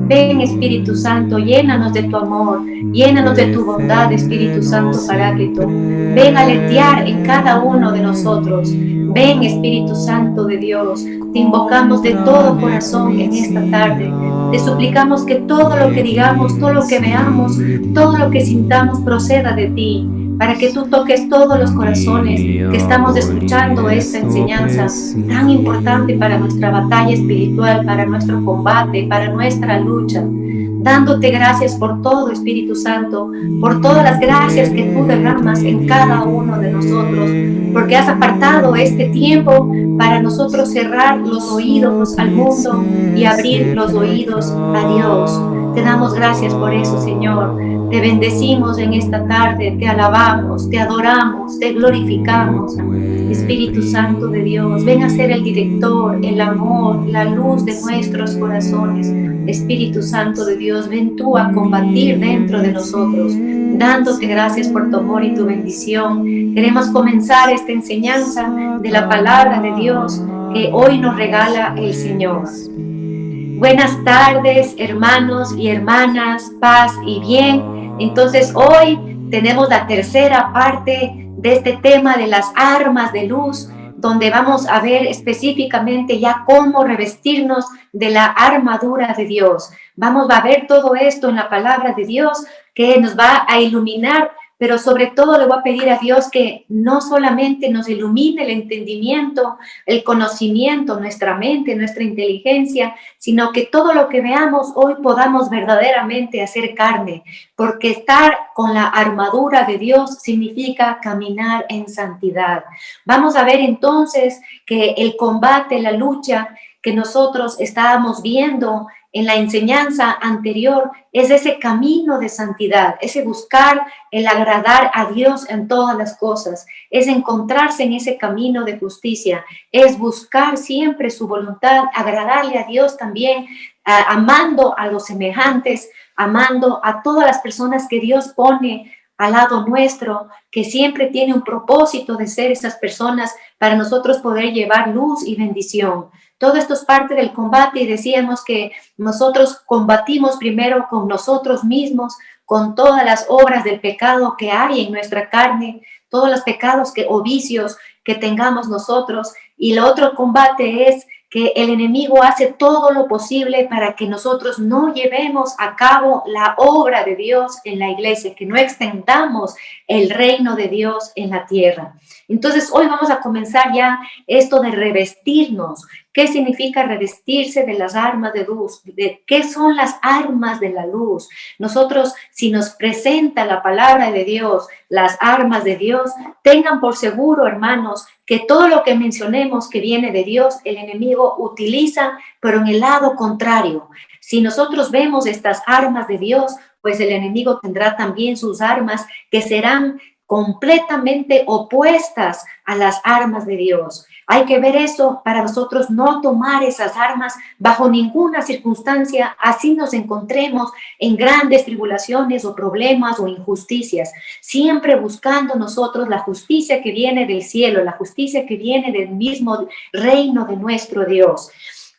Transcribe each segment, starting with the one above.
Ven, Espíritu Santo, llénanos de tu amor, llénanos de tu bondad, Espíritu Santo Paráclito. Ven a aletear en cada uno de nosotros. Ven, Espíritu Santo de Dios, te invocamos de todo corazón en esta tarde. Te suplicamos que todo lo que digamos, todo lo que veamos, todo lo que sintamos proceda de ti, para que tú toques todos los corazones que estamos escuchando esta enseñanza tan importante para nuestra batalla espiritual, para nuestro combate, para nuestra lucha. Dándote gracias por todo, Espíritu Santo, por todas las gracias que tú derramas en cada uno de nosotros, porque has apartado este tiempo para nosotros cerrar los oídos al mundo y abrir los oídos a Dios. Te damos gracias por eso, Señor. Te bendecimos en esta tarde, te alabamos, te adoramos, te glorificamos. Espíritu Santo de Dios, ven a ser el director, el amor, la luz de nuestros corazones. Espíritu Santo de Dios, ven tú a combatir dentro de nosotros, dándote gracias por tu amor y tu bendición. Queremos comenzar esta enseñanza de la palabra de Dios que hoy nos regala el Señor. Buenas tardes, hermanos y hermanas, paz y bien. Entonces hoy tenemos la tercera parte de este tema de las armas de luz, donde vamos a ver específicamente ya cómo revestirnos de la armadura de Dios. Vamos a ver todo esto en la palabra de Dios que nos va a iluminar, pero sobre todo le voy a pedir a Dios que no solamente nos ilumine el entendimiento, el conocimiento, nuestra mente, nuestra inteligencia, sino que todo lo que veamos hoy podamos verdaderamente hacer carne, porque estar con la armadura de Dios significa caminar en santidad. Vamos a ver entonces que el combate, la lucha que nosotros estábamos viendo en la enseñanza anterior es ese camino de santidad, ese buscar el agradar a Dios en todas las cosas, es encontrarse en ese camino de justicia, es buscar siempre su voluntad, agradarle a Dios también, amando a los semejantes, amando a todas las personas que Dios pone al lado nuestro, que siempre tiene un propósito de ser esas personas para nosotros poder llevar luz y bendición. Todo esto es parte del combate y decíamos que nosotros combatimos primero con nosotros mismos, con todas las obras del pecado que hay en nuestra carne, todos los pecados o vicios que tengamos nosotros. Y el otro combate es que el enemigo hace todo lo posible para que nosotros no llevemos a cabo la obra de Dios en la iglesia, que no extendamos el reino de Dios en la tierra. Entonces, hoy vamos a comenzar ya esto de revestirnos. ¿Qué significa revestirse de las armas de luz? ¿Qué son las armas de la luz? Nosotros, si nos presenta la palabra de Dios, las armas de Dios, tengan por seguro, hermanos, que todo lo que mencionemos que viene de Dios, el enemigo utiliza, pero en el lado contrario. Si nosotros vemos estas armas de Dios, pues el enemigo tendrá también sus armas que serán completamente opuestas a las armas de Dios. Hay que ver eso para nosotros no tomar esas armas bajo ninguna circunstancia, así nos encontremos en grandes tribulaciones o problemas o injusticias, siempre buscando nosotros la justicia que viene del cielo, la justicia que viene del mismo reino de nuestro Dios.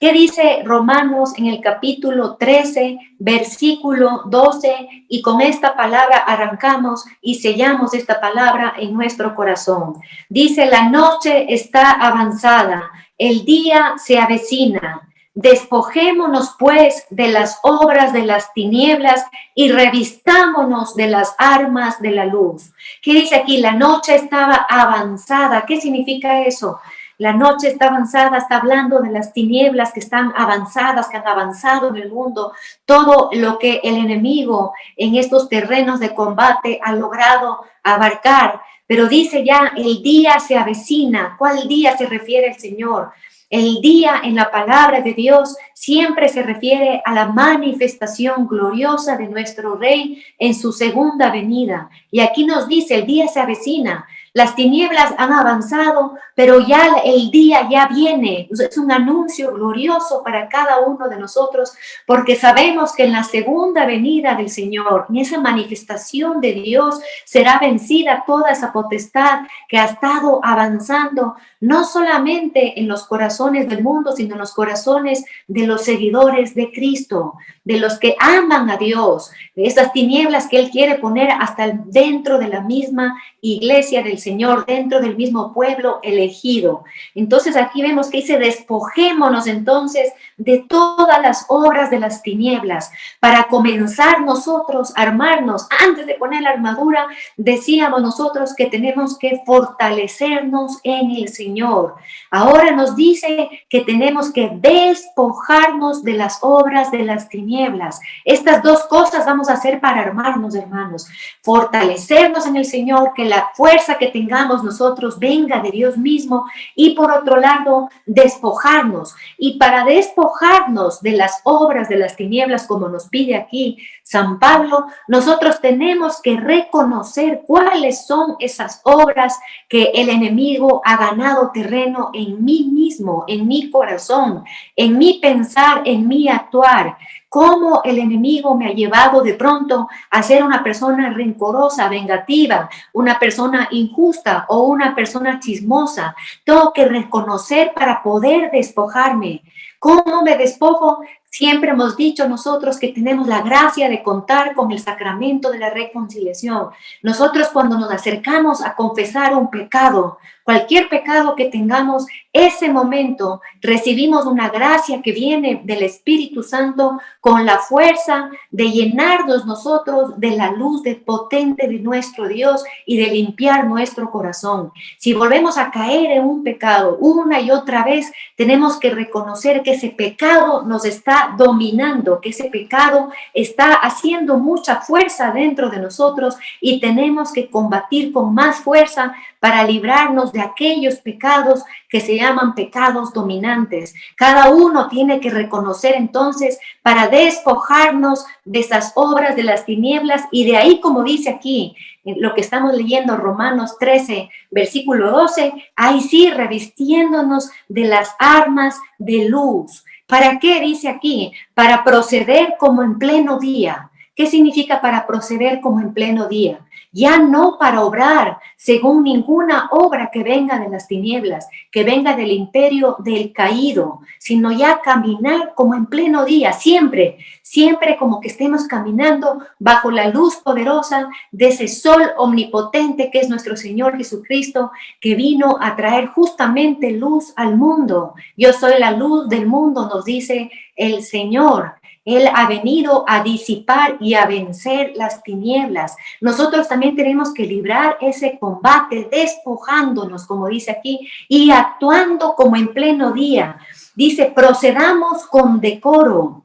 ¿Qué dice Romanos en el capítulo 13, versículo 12? Y con esta palabra arrancamos y sellamos esta palabra en nuestro corazón. Dice, la noche está avanzada, el día se avecina. Despojémonos pues de las obras de las tinieblas y revistámonos de las armas de la luz. ¿Qué dice aquí? La noche estaba avanzada. ¿Qué significa eso? La noche está avanzada, está hablando de las tinieblas que están avanzadas, que han avanzado en el mundo, todo lo que el enemigo en estos terrenos de combate ha logrado abarcar. Pero dice ya, el día se avecina. ¿Cuál día se refiere el Señor? El día en la palabra de Dios siempre se refiere a la manifestación gloriosa de nuestro Rey en su segunda venida. Y aquí nos dice, el día se avecina. Las tinieblas han avanzado, pero ya el día ya viene. Es un anuncio glorioso para cada uno de nosotros, porque sabemos que en la segunda venida del Señor, en esa manifestación de Dios, será vencida toda esa potestad que ha estado avanzando, no solamente en los corazones del mundo, sino en los corazones de los seguidores de Cristo, de los que aman a Dios, de esas tinieblas que Él quiere poner hasta dentro de la misma iglesia del Señor, dentro del mismo pueblo elegido. Entonces aquí vemos que dice, despojémonos entonces de todas las obras de las tinieblas, para comenzar nosotros a armarnos. Antes de poner la armadura, decíamos nosotros que tenemos que fortalecernos en el Señor. Ahora nos dice que tenemos que despojarnos de las obras de las tinieblas. Estas dos cosas vamos a hacer para armarnos, hermanos. Fortalecernos en el Señor, que la fuerza que tengamos nosotros venga de Dios mismo, y por otro lado, despojarnos. Y para despojarnos de las obras de las tinieblas, como nos pide aquí San Pablo, nosotros tenemos que reconocer cuáles son esas obras que el enemigo ha ganado terreno en mí mismo, en mi corazón, en mi pensar, en mi actuar. Cómo el enemigo me ha llevado de pronto a ser una persona rencorosa, vengativa, una persona injusta o una persona chismosa. Tengo que reconocer para poder despojarme. ¿Cómo me despojo? Siempre hemos dicho nosotros que tenemos la gracia de contar con el sacramento de la reconciliación. Nosotros, cuando nos acercamos a confesar un pecado, cualquier pecado que tengamos, ese momento recibimos una gracia que viene del Espíritu Santo con la fuerza de llenarnos nosotros de la luz potente de nuestro Dios y de limpiar nuestro corazón. Si volvemos a caer en un pecado una y otra vez, tenemos que reconocer que ese pecado nos está dominando, que ese pecado está haciendo mucha fuerza dentro de nosotros, y tenemos que combatir con más fuerza para librarnos de aquellos pecados que se llaman pecados dominantes. Cada uno tiene que reconocer entonces, para despojarnos de esas obras de las tinieblas, y de ahí, como dice aquí, lo que estamos leyendo, Romanos 13, versículo 12, ahí sí, revistiéndonos de las armas de luz. ¿Para qué dice aquí? Para proceder como en pleno día. ¿Qué significa para proceder como en pleno día? Ya no para obrar según ninguna obra que venga de las tinieblas, que venga del imperio del caído, sino ya caminar como en pleno día, siempre, siempre como que estemos caminando bajo la luz poderosa de ese sol omnipotente que es nuestro Señor Jesucristo, que vino a traer justamente luz al mundo. Yo soy la luz del mundo, nos dice el Señor. Él ha venido a disipar y a vencer las tinieblas. Nosotros también tenemos que librar ese combate despojándonos, como dice aquí, y actuando como en pleno día. Dice, procedamos con decoro.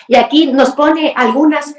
Y aquí nos pone algunas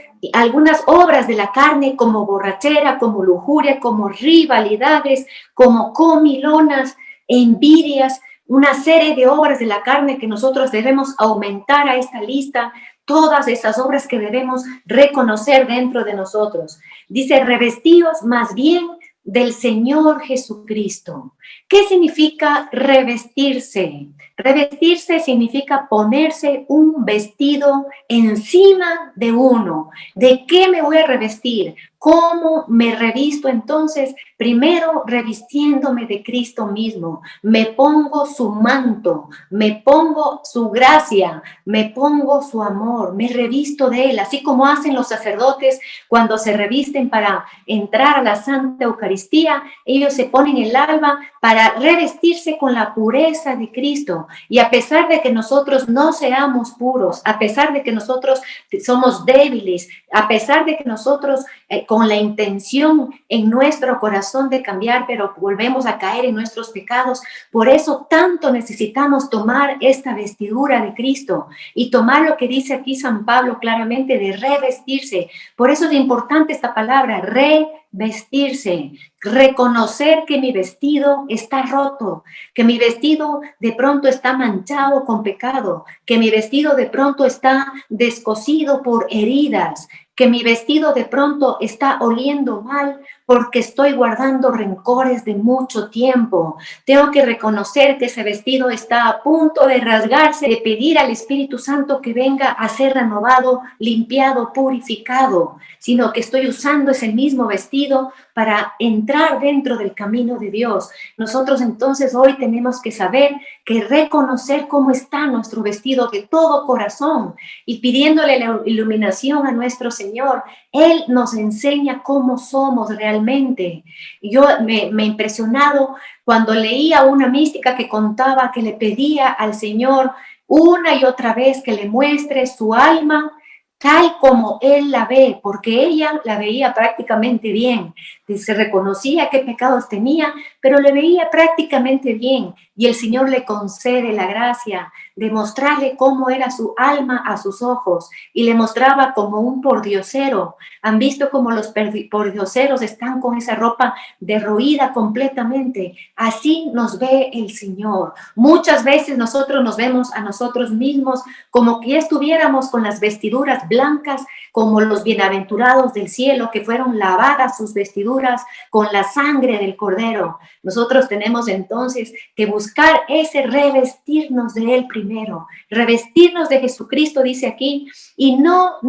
obras de la carne, como borrachera, como lujuria, como rivalidades, como comilonas, envidias, una serie de obras de la carne que nosotros debemos aumentar a esta lista, todas esas obras que debemos reconocer dentro de nosotros. Dice, revestidos más bien del Señor Jesucristo. ¿Qué significa revestirse? Revestirse significa ponerse un vestido encima de uno. ¿De qué me voy a revestir? ¿Cómo me revisto entonces? Primero, revistiéndome de Cristo mismo. Me pongo su manto, me pongo su gracia, me pongo su amor, me revisto de Él, así como hacen los sacerdotes cuando se revisten para entrar a la Santa Eucaristía. Ellos se ponen el alba para revestirse con la pureza de Cristo. Y a pesar de que nosotros no seamos puros, a pesar de que nosotros somos débiles, a pesar de que nosotros con la intención en nuestro corazón de cambiar, pero volvemos a caer en nuestros pecados, por eso tanto necesitamos tomar esta vestidura de Cristo y tomar lo que dice aquí San Pablo claramente de revestirse. Por eso es importante esta palabra, revestirse, reconocer que mi vestido está roto, que mi vestido de pronto está manchado con pecado, que mi vestido de pronto está descosido por heridas, que mi vestido de pronto está oliendo mal porque estoy guardando rencores de mucho tiempo. Tengo que reconocer que ese vestido está a punto de rasgarse, de pedir al Espíritu Santo que venga a ser renovado, limpiado, purificado, sino que estoy usando ese mismo vestido para entrar dentro del camino de Dios. Nosotros entonces hoy tenemos que saber que reconocer cómo está nuestro vestido de todo corazón y pidiéndole la iluminación a nuestro Señor. Él nos enseña cómo somos realmente. Yo me he impresionado cuando leía una mística que contaba que le pedía al Señor una y otra vez que le muestre su alma tal como él la ve, porque ella la veía prácticamente bien. Se reconocía qué pecados tenía, pero le veía prácticamente bien. Y el Señor le concede la gracia de mostrarle cómo era su alma a sus ojos y le mostraba como un pordiosero. Han visto cómo los pordioseros están con esa ropa derruida completamente. Así nos ve el Señor. Muchas veces nosotros nos vemos a nosotros mismos como que estuviéramos con las vestiduras blancas, como los bienaventurados del cielo, que fueron lavadas sus vestiduras con la sangre del Cordero. Nosotros tenemos entonces que buscar ese revestirnos de Él primero, revestirnos de Jesucristo, dice aquí, y no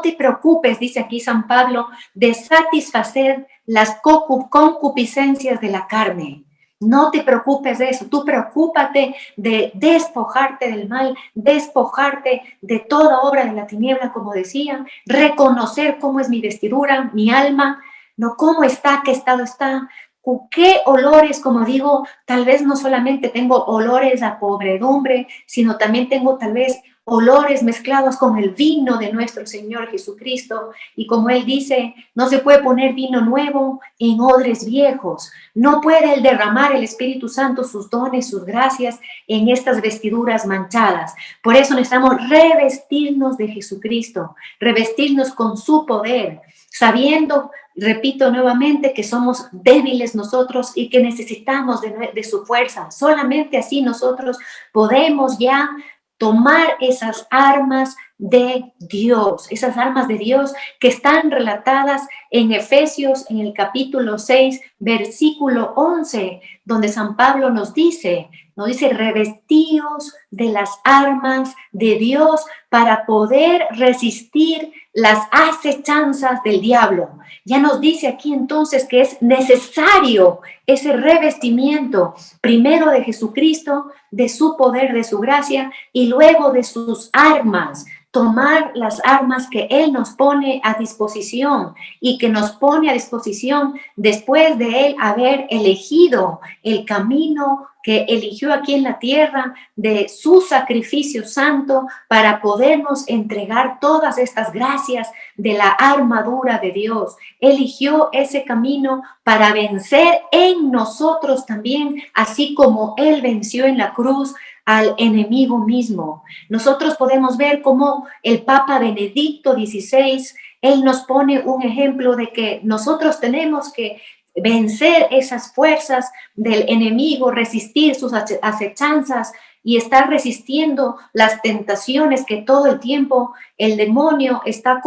te preocupes, dice aquí San Pablo, de satisfacer las concupiscencias de la carne. No te preocupes de eso, tú preocúpate de despojarte del mal, despojarte de toda obra de la tiniebla, como decían, reconocer cómo es mi vestidura, mi alma, no cómo está, qué estado está, con qué olores, como digo, tal vez no solamente tengo olores a podredumbre, sino también tengo tal vez olores mezclados con el vino de nuestro Señor Jesucristo. Y como Él dice, no se puede poner vino nuevo en odres viejos. No puede Él derramar el Espíritu Santo, sus dones, sus gracias en estas vestiduras manchadas. Por eso necesitamos revestirnos de Jesucristo, revestirnos con su poder, sabiendo, repito nuevamente, que somos débiles nosotros y que necesitamos de su fuerza. Solamente así nosotros podemos ya tomar esas armas de Dios, esas armas de Dios que están relatadas en Efesios, en el capítulo 6, versículo 11, donde San Pablo nos dice, revestíos de las armas de Dios para poder resistir las acechanzas del diablo. Ya nos dice aquí entonces que es necesario ese revestimiento, primero de Jesucristo, de su poder, de su gracia, y luego de sus armas. Tomar las armas que Él nos pone a disposición y que nos pone a disposición después de Él haber elegido el camino que eligió aquí en la tierra de su sacrificio santo para podernos entregar todas estas gracias de la armadura de Dios. Eligió ese camino para vencer en nosotros también, así como Él venció en la cruz al enemigo mismo. Nosotros podemos ver cómo el Papa Benedicto XVI, él nos pone un ejemplo de que nosotros tenemos que vencer esas fuerzas del enemigo, resistir sus acechanzas y estar resistiendo las tentaciones que todo el tiempo el demonio está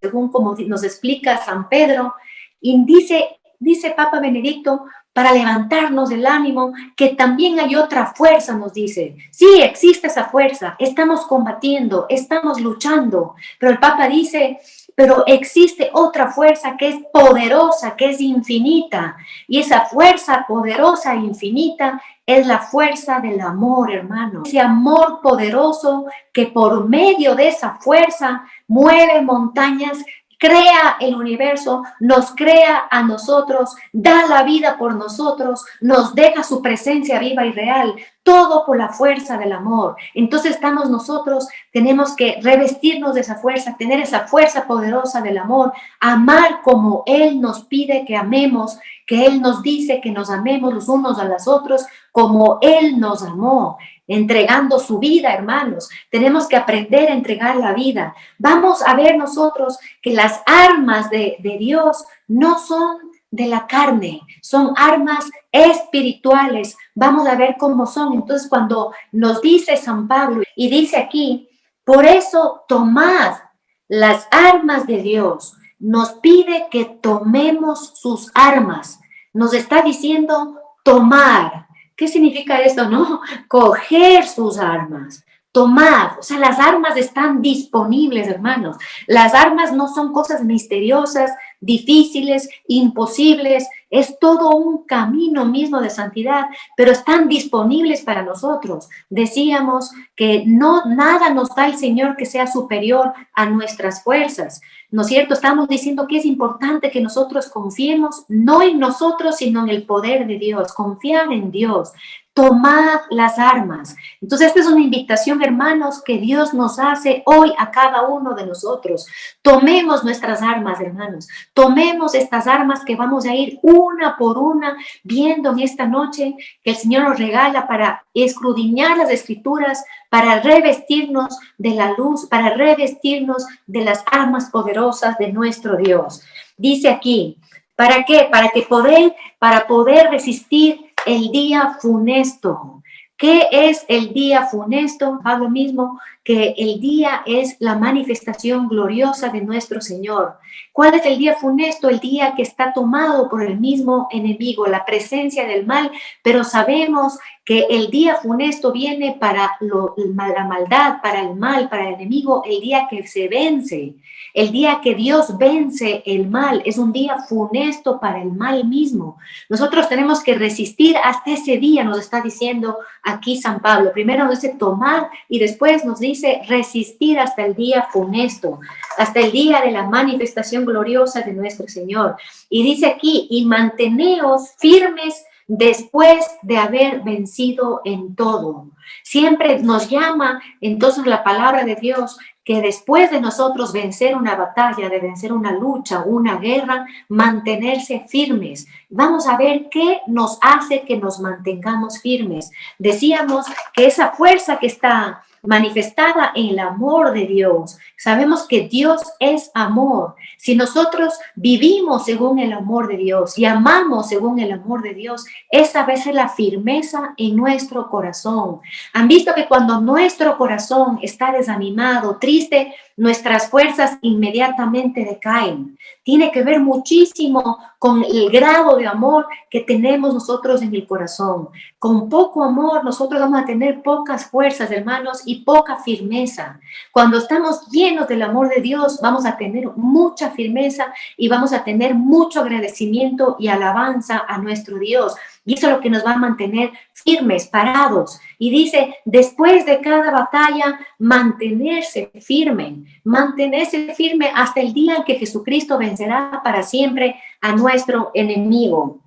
según como nos explica San Pedro. Y dice Papa Benedicto, para levantarnos del ánimo, que también hay otra fuerza, nos dice. Sí, existe esa fuerza, estamos combatiendo, estamos luchando, pero el Papa dice, pero existe otra fuerza que es poderosa, que es infinita, y esa fuerza poderosa e infinita es la fuerza del amor, hermano. Ese amor poderoso que por medio de esa fuerza mueve montañas, crea el universo, nos crea a nosotros, da la vida por nosotros, nos deja su presencia viva y real, todo por la fuerza del amor. Entonces tenemos que revestirnos de esa fuerza, tener esa fuerza poderosa del amor, amar como Él nos pide que amemos, que Él nos dice que nos amemos los unos a los otros, como Él nos amó, entregando su vida, hermanos. Tenemos que aprender a entregar la vida. Vamos a ver nosotros que las armas de Dios no son de la carne, son armas espirituales. Vamos a ver cómo son. Entonces, cuando nos dice San Pablo, y dice aquí, por eso tomad las armas de Dios, nos pide que tomemos sus armas. Nos está diciendo tomar. ¿Qué significa esto, no? Coger sus armas. Tomar, o sea, las armas están disponibles, hermanos. Las armas no son cosas misteriosas, difíciles, imposibles. Es todo un camino mismo de santidad, pero están disponibles para nosotros. Decíamos que no nada nos da el Señor que sea superior a nuestras fuerzas. ¿No es cierto? Estamos diciendo que es importante que nosotros confiemos no en nosotros, sino en el poder de Dios. Confiar en Dios. Tomad las armas. Entonces, esta es una invitación, hermanos, que Dios nos hace hoy a cada uno de nosotros. Tomemos nuestras armas, hermanos. Tomemos estas armas que vamos a ir una por una viendo en esta noche que el Señor nos regala para escudriñar las Escrituras, para revestirnos de la luz, para revestirnos de las armas poderosas de nuestro Dios. Dice aquí, ¿para qué? Para poder resistir el día funesto. ¿Qué es el día funesto? Pablo mismo, que el día es la manifestación gloriosa de nuestro Señor. ¿Cuál es el día funesto? El día que está tomado por el mismo enemigo, la presencia del mal, pero sabemos que el día funesto viene para la maldad, para el mal, para el enemigo, el día que se vence. El día que Dios vence el mal es un día funesto para el mal mismo. Nosotros tenemos que resistir hasta ese día, nos está diciendo aquí San Pablo. Primero nos dice tomar y después nos dice resistir hasta el día funesto, hasta el día de la manifestación gloriosa de nuestro Señor. Y dice aquí, y manteneos firmes después de haber vencido en todo. Siempre nos llama entonces la palabra de Dios que después de nosotros vencer una batalla, de vencer una lucha, una guerra, mantenerse firmes. Vamos a ver qué nos hace que nos mantengamos firmes. Decíamos que esa fuerza que está manifestada en el amor de Dios. Sabemos que Dios es amor. Si nosotros vivimos según el amor de Dios y amamos según el amor de Dios, esa va a ser la firmeza en nuestro corazón. Han visto que cuando nuestro corazón está desanimado, triste, nuestras fuerzas inmediatamente decaen. Tiene que ver muchísimo con el grado de amor que tenemos nosotros en el corazón. Con poco amor nosotros vamos a tener pocas fuerzas, hermanos, y poca firmeza. Cuando estamos llenos del amor de Dios, vamos a tener mucha firmeza y vamos a tener mucho agradecimiento y alabanza a nuestro Dios. Y eso es lo que nos va a mantener firmes, parados. Y dice, después de cada batalla, mantenerse firme hasta el día en que Jesucristo vencerá para siempre a nuestro enemigo.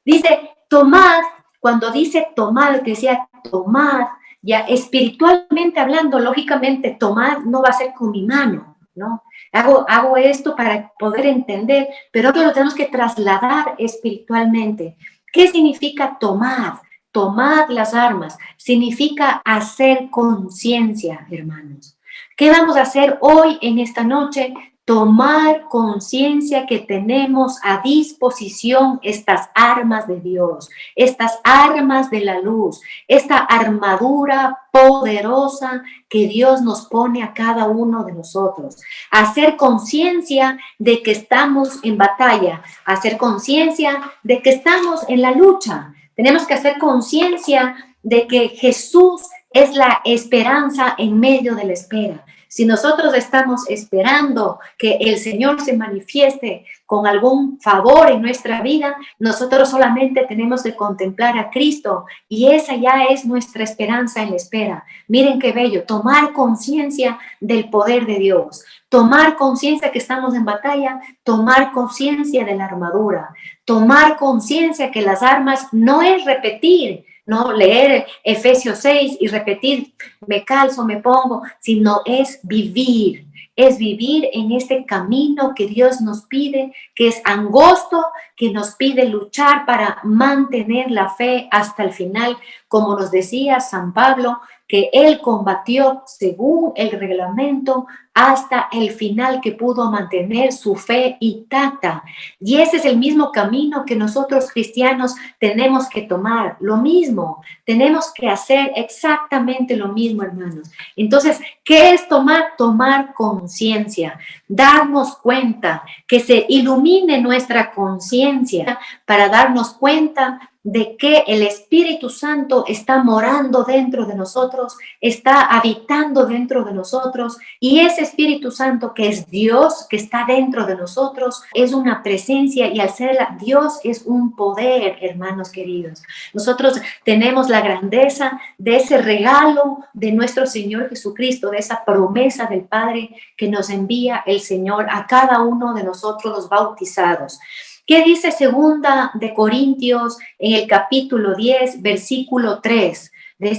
Dice, tomad, cuando dice tomad, que decía tomad, ya espiritualmente hablando, lógicamente tomad no va a ser con mi mano, ¿no? Hago esto para poder entender, pero lo tenemos que trasladar espiritualmente. ¿Qué significa tomar? Tomad las armas. Significa hacer conciencia, hermanos. ¿Qué vamos a hacer hoy en esta noche? Tomar conciencia que tenemos a disposición estas armas de Dios, estas armas de la luz, esta armadura poderosa que Dios nos pone a cada uno de nosotros. Hacer conciencia de que estamos en batalla, hacer conciencia de que estamos en la lucha. Tenemos que hacer conciencia de que Jesús es la esperanza en medio de la espera. Si nosotros estamos esperando que el Señor se manifieste con algún favor en nuestra vida, nosotros solamente tenemos que contemplar a Cristo y esa ya es nuestra esperanza en la espera. Miren qué bello, tomar conciencia del poder de Dios, tomar conciencia que estamos en batalla, tomar conciencia de la armadura, tomar conciencia que las armas no es repetir, no leer Efesios 6 y repetir, me calzo, me pongo, sino es vivir en este camino que Dios nos pide, que es angosto, que nos pide luchar para mantener la fe hasta el final, como nos decía San Pablo, que él combatió según el reglamento hasta el final, que pudo mantener su fe intacta. Y ese es el mismo camino que nosotros cristianos tenemos que tomar, lo mismo, tenemos que hacer exactamente lo mismo, hermanos. Entonces, ¿qué es tomar? Tomar conciencia, darnos cuenta, que se ilumine nuestra conciencia para darnos cuenta de que el Espíritu Santo está morando dentro de nosotros, está habitando dentro de nosotros, y ese Espíritu Santo que es Dios, que está dentro de nosotros, es una presencia, y al ser Dios es un poder, hermanos queridos. Nosotros tenemos la grandeza de ese regalo de nuestro Señor Jesucristo, de esa promesa del Padre que nos envía el Señor a cada uno de nosotros los bautizados. ¿Qué dice segunda de Corintios en el capítulo 10, versículo 3?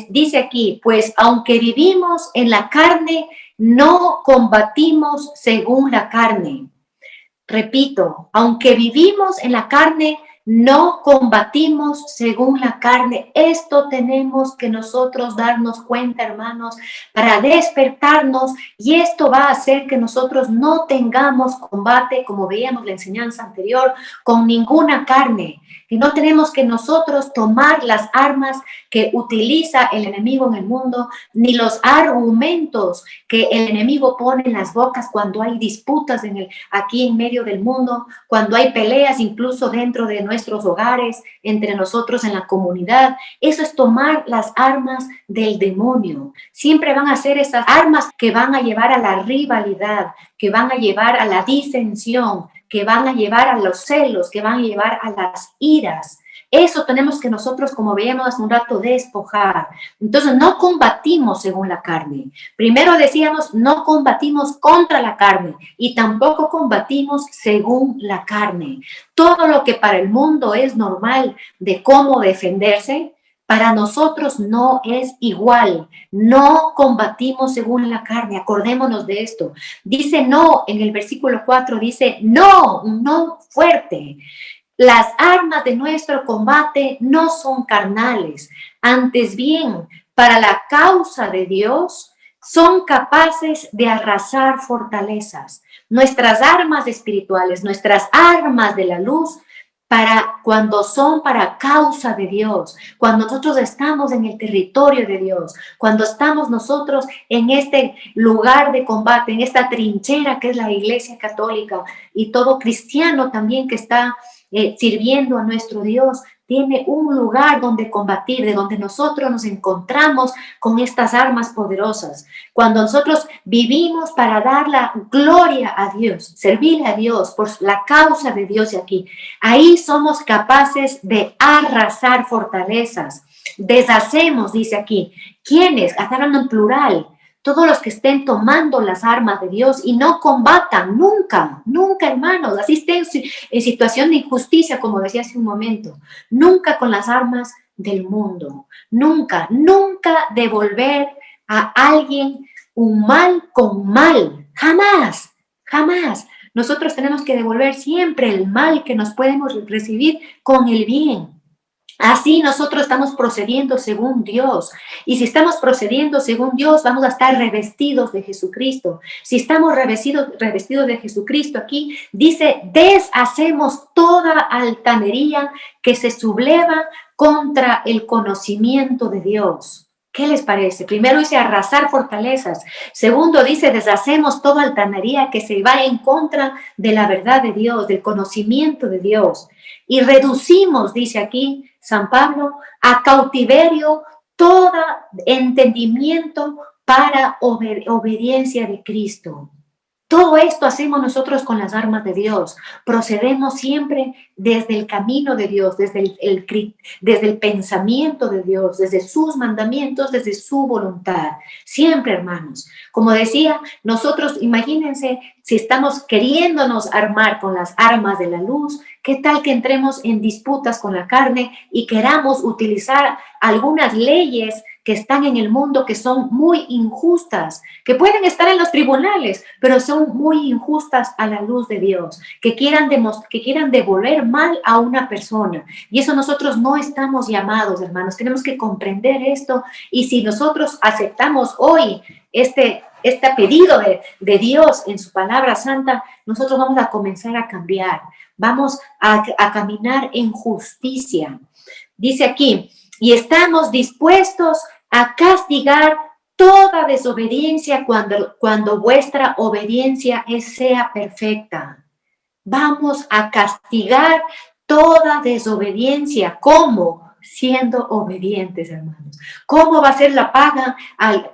Dice aquí, pues aunque vivimos en la carne, no combatimos según la carne. Repito, aunque vivimos en la carne, no combatimos según la carne. Esto tenemos que nosotros darnos cuenta, hermanos, para despertarnos, y esto va a hacer que nosotros no tengamos combate, como veíamos la enseñanza anterior, con ninguna carne. Y no tenemos que nosotros tomar las armas que utiliza el enemigo en el mundo, ni los argumentos que el enemigo pone en las bocas cuando hay disputas aquí en medio del mundo, cuando hay peleas incluso dentro de nuestros hogares, entre nosotros en la comunidad. Eso es tomar las armas del demonio. Siempre van a ser esas armas que van a llevar a la rivalidad, que van a llevar a la disensión, que van a llevar a los celos, que van a llevar a las iras. Eso tenemos que nosotros, como veíamos hace un rato, despojar. Entonces, no combatimos según la carne. Primero decíamos, no combatimos contra la carne, y tampoco combatimos según la carne. Todo lo que para el mundo es normal de cómo defenderse, para nosotros no es igual. No combatimos según la carne. Acordémonos de esto. Dice no, en el versículo 4 dice no, no fuerte. Las armas de nuestro combate no son carnales, antes bien, para la causa de Dios, son capaces de arrasar fortalezas. Nuestras armas espirituales, nuestras armas de la luz, cuando son para causa de Dios, cuando nosotros estamos en el territorio de Dios, cuando estamos nosotros en este lugar de combate, en esta trinchera que es la Iglesia Católica, y todo cristiano también que está sirviendo a nuestro Dios, tiene un lugar donde combatir, de donde nosotros nos encontramos con estas armas poderosas. Cuando nosotros vivimos para dar la gloria a Dios, servir a Dios por la causa de Dios, y aquí, ahí somos capaces de arrasar fortalezas. Deshacemos, dice aquí. ¿Quiénes? Está hablando en plural. Todos los que estén tomando las armas de Dios y no combatan, nunca, nunca, hermanos, así estén en situación de injusticia, como decía hace un momento, nunca con las armas del mundo, nunca, nunca devolver a alguien un mal con mal, jamás, jamás. Nosotros tenemos que devolver siempre el mal que nos podemos recibir con el bien. Así nosotros estamos procediendo según Dios. Y si estamos procediendo según Dios, vamos a estar revestidos de Jesucristo. Si estamos revestidos de Jesucristo, aquí dice, deshacemos toda altanería que se subleva contra el conocimiento de Dios. ¿Qué les parece? Primero dice arrasar fortalezas. Segundo dice deshacemos toda altanería que se va en contra de la verdad de Dios, del conocimiento de Dios. Y reducimos, dice aquí San Pablo, a cautiverio todo entendimiento para obediencia de Cristo. Todo esto hacemos nosotros con las armas de Dios. Procedemos siempre desde el camino de Dios, desde el pensamiento de Dios, desde sus mandamientos, desde su voluntad. Siempre, hermanos. Como decía, nosotros, imagínense, si estamos queriéndonos armar con las armas de la luz, ¿qué tal que entremos en disputas con la carne y queramos utilizar algunas leyes que están en el mundo que son muy injustas, que pueden estar en los tribunales, pero son muy injustas a la luz de Dios, que quieran devolver mal a una persona? Y eso nosotros no estamos llamados, hermanos. Tenemos que comprender esto, y si nosotros aceptamos hoy este pedido de Dios en su palabra santa, nosotros vamos a comenzar a cambiar, vamos a caminar en justicia. Dice aquí, y estamos dispuestos a castigar toda desobediencia cuando vuestra obediencia sea perfecta. Vamos a castigar toda desobediencia. ¿Cómo? Siendo obedientes, hermanos. ¿Cómo va a ser la paga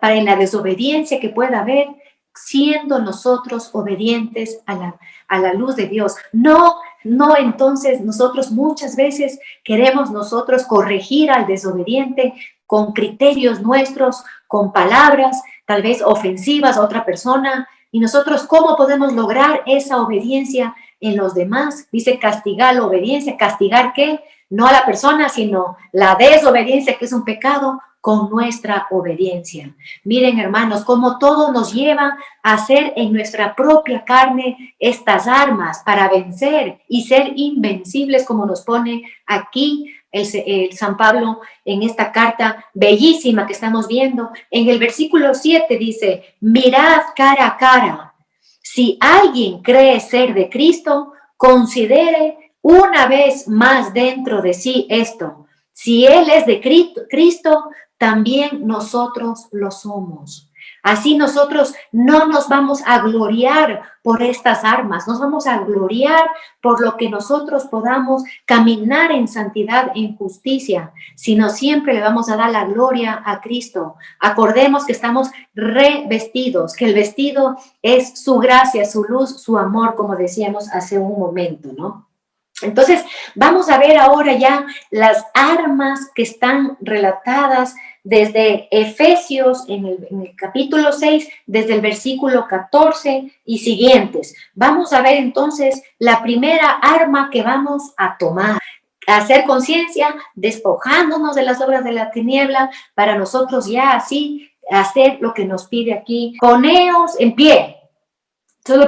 para la desobediencia que pueda haber? Siendo nosotros obedientes a la luz de Dios. No, entonces nosotros muchas veces queremos nosotros corregir al desobediente con criterios nuestros, con palabras tal vez ofensivas a otra persona. Y nosotros, ¿cómo podemos lograr esa obediencia en los demás? Dice castigar la obediencia. ¿Castigar qué? No a la persona, sino la desobediencia, que es un pecado, con nuestra obediencia. Miren, hermanos, cómo todo nos lleva a hacer en nuestra propia carne estas armas para vencer y ser invencibles, como nos pone aquí el San Pablo en esta carta bellísima que estamos viendo. En el versículo 7 dice, mirad cara a cara. Si alguien cree ser de Cristo, considere una vez más dentro de sí esto. Si Él es de Cristo, también nosotros lo somos. Así nosotros no nos vamos a gloriar por estas armas, nos vamos a gloriar por lo que nosotros podamos caminar en santidad, en justicia, sino siempre le vamos a dar la gloria a Cristo. Acordemos que estamos revestidos, que el vestido es su gracia, su luz, su amor, como decíamos hace un momento, ¿no? Entonces, vamos a ver ahora ya las armas que están relatadas desde Efesios en el capítulo 6, desde el versículo 14 y siguientes. Vamos a ver entonces la primera arma que vamos a tomar. Hacer conciencia, despojándonos de las obras de la tiniebla, para nosotros ya así hacer lo que nos pide aquí. Poneos en pie. Entonces,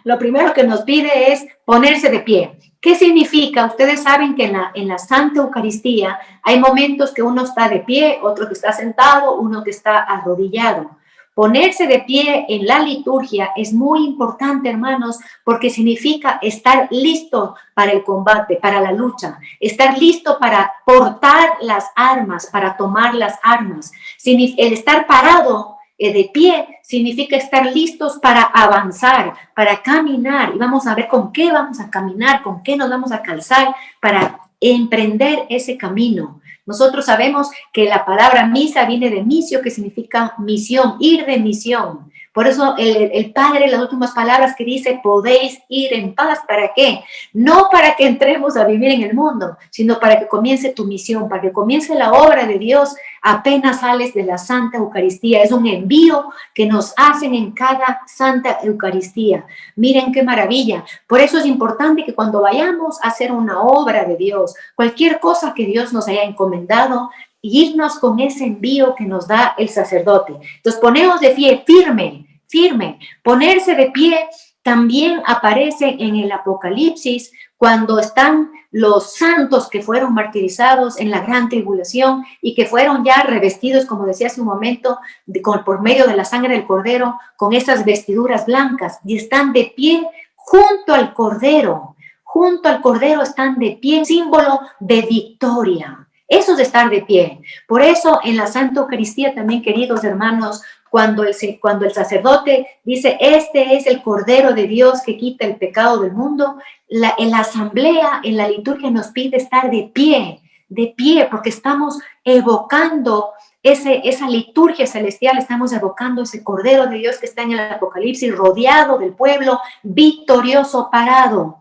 lo primero que nos pide es ponerse de pie. ¿Qué significa? Ustedes saben que en la Santa Eucaristía hay momentos que uno está de pie, otro que está sentado, uno que está arrodillado. Ponerse de pie en la liturgia es muy importante, hermanos, porque significa estar listo para el combate, para la lucha, estar listo para portar las armas, para tomar las armas. El estar parado de pie significa estar listos para avanzar, para caminar, y vamos a ver con qué vamos a caminar, con qué nos vamos a calzar para emprender ese camino. Nosotros sabemos que la palabra misa viene de misio, que significa misión, ir de misión. Por eso el Padre, las últimas palabras que dice, podéis ir en paz. ¿Para qué? No para que entremos a vivir en el mundo, sino para que comience tu misión, para que comience la obra de Dios apenas sales de la Santa Eucaristía. Es un envío que nos hacen en cada Santa Eucaristía. Miren qué maravilla. Por eso es importante que cuando vayamos a hacer una obra de Dios, cualquier cosa que Dios nos haya encomendado, irnos con ese envío que nos da el sacerdote. Entonces, poneos de pie, firme, firme. Ponerse de pie también aparece en el Apocalipsis, cuando están los santos que fueron martirizados en la gran tribulación y que fueron ya revestidos, como decía hace un momento, por medio de la sangre del Cordero, con esas vestiduras blancas, y están de pie junto al Cordero. Junto al Cordero están de pie, símbolo de victoria. Eso es estar de pie. Por eso en la Santa Eucaristía también, queridos hermanos, cuando el sacerdote dice, este es el Cordero de Dios que quita el pecado del mundo, en la asamblea, en la liturgia nos pide estar de pie, porque estamos evocando esa liturgia celestial, estamos evocando ese Cordero de Dios que está en el Apocalipsis, rodeado del pueblo, victorioso, parado.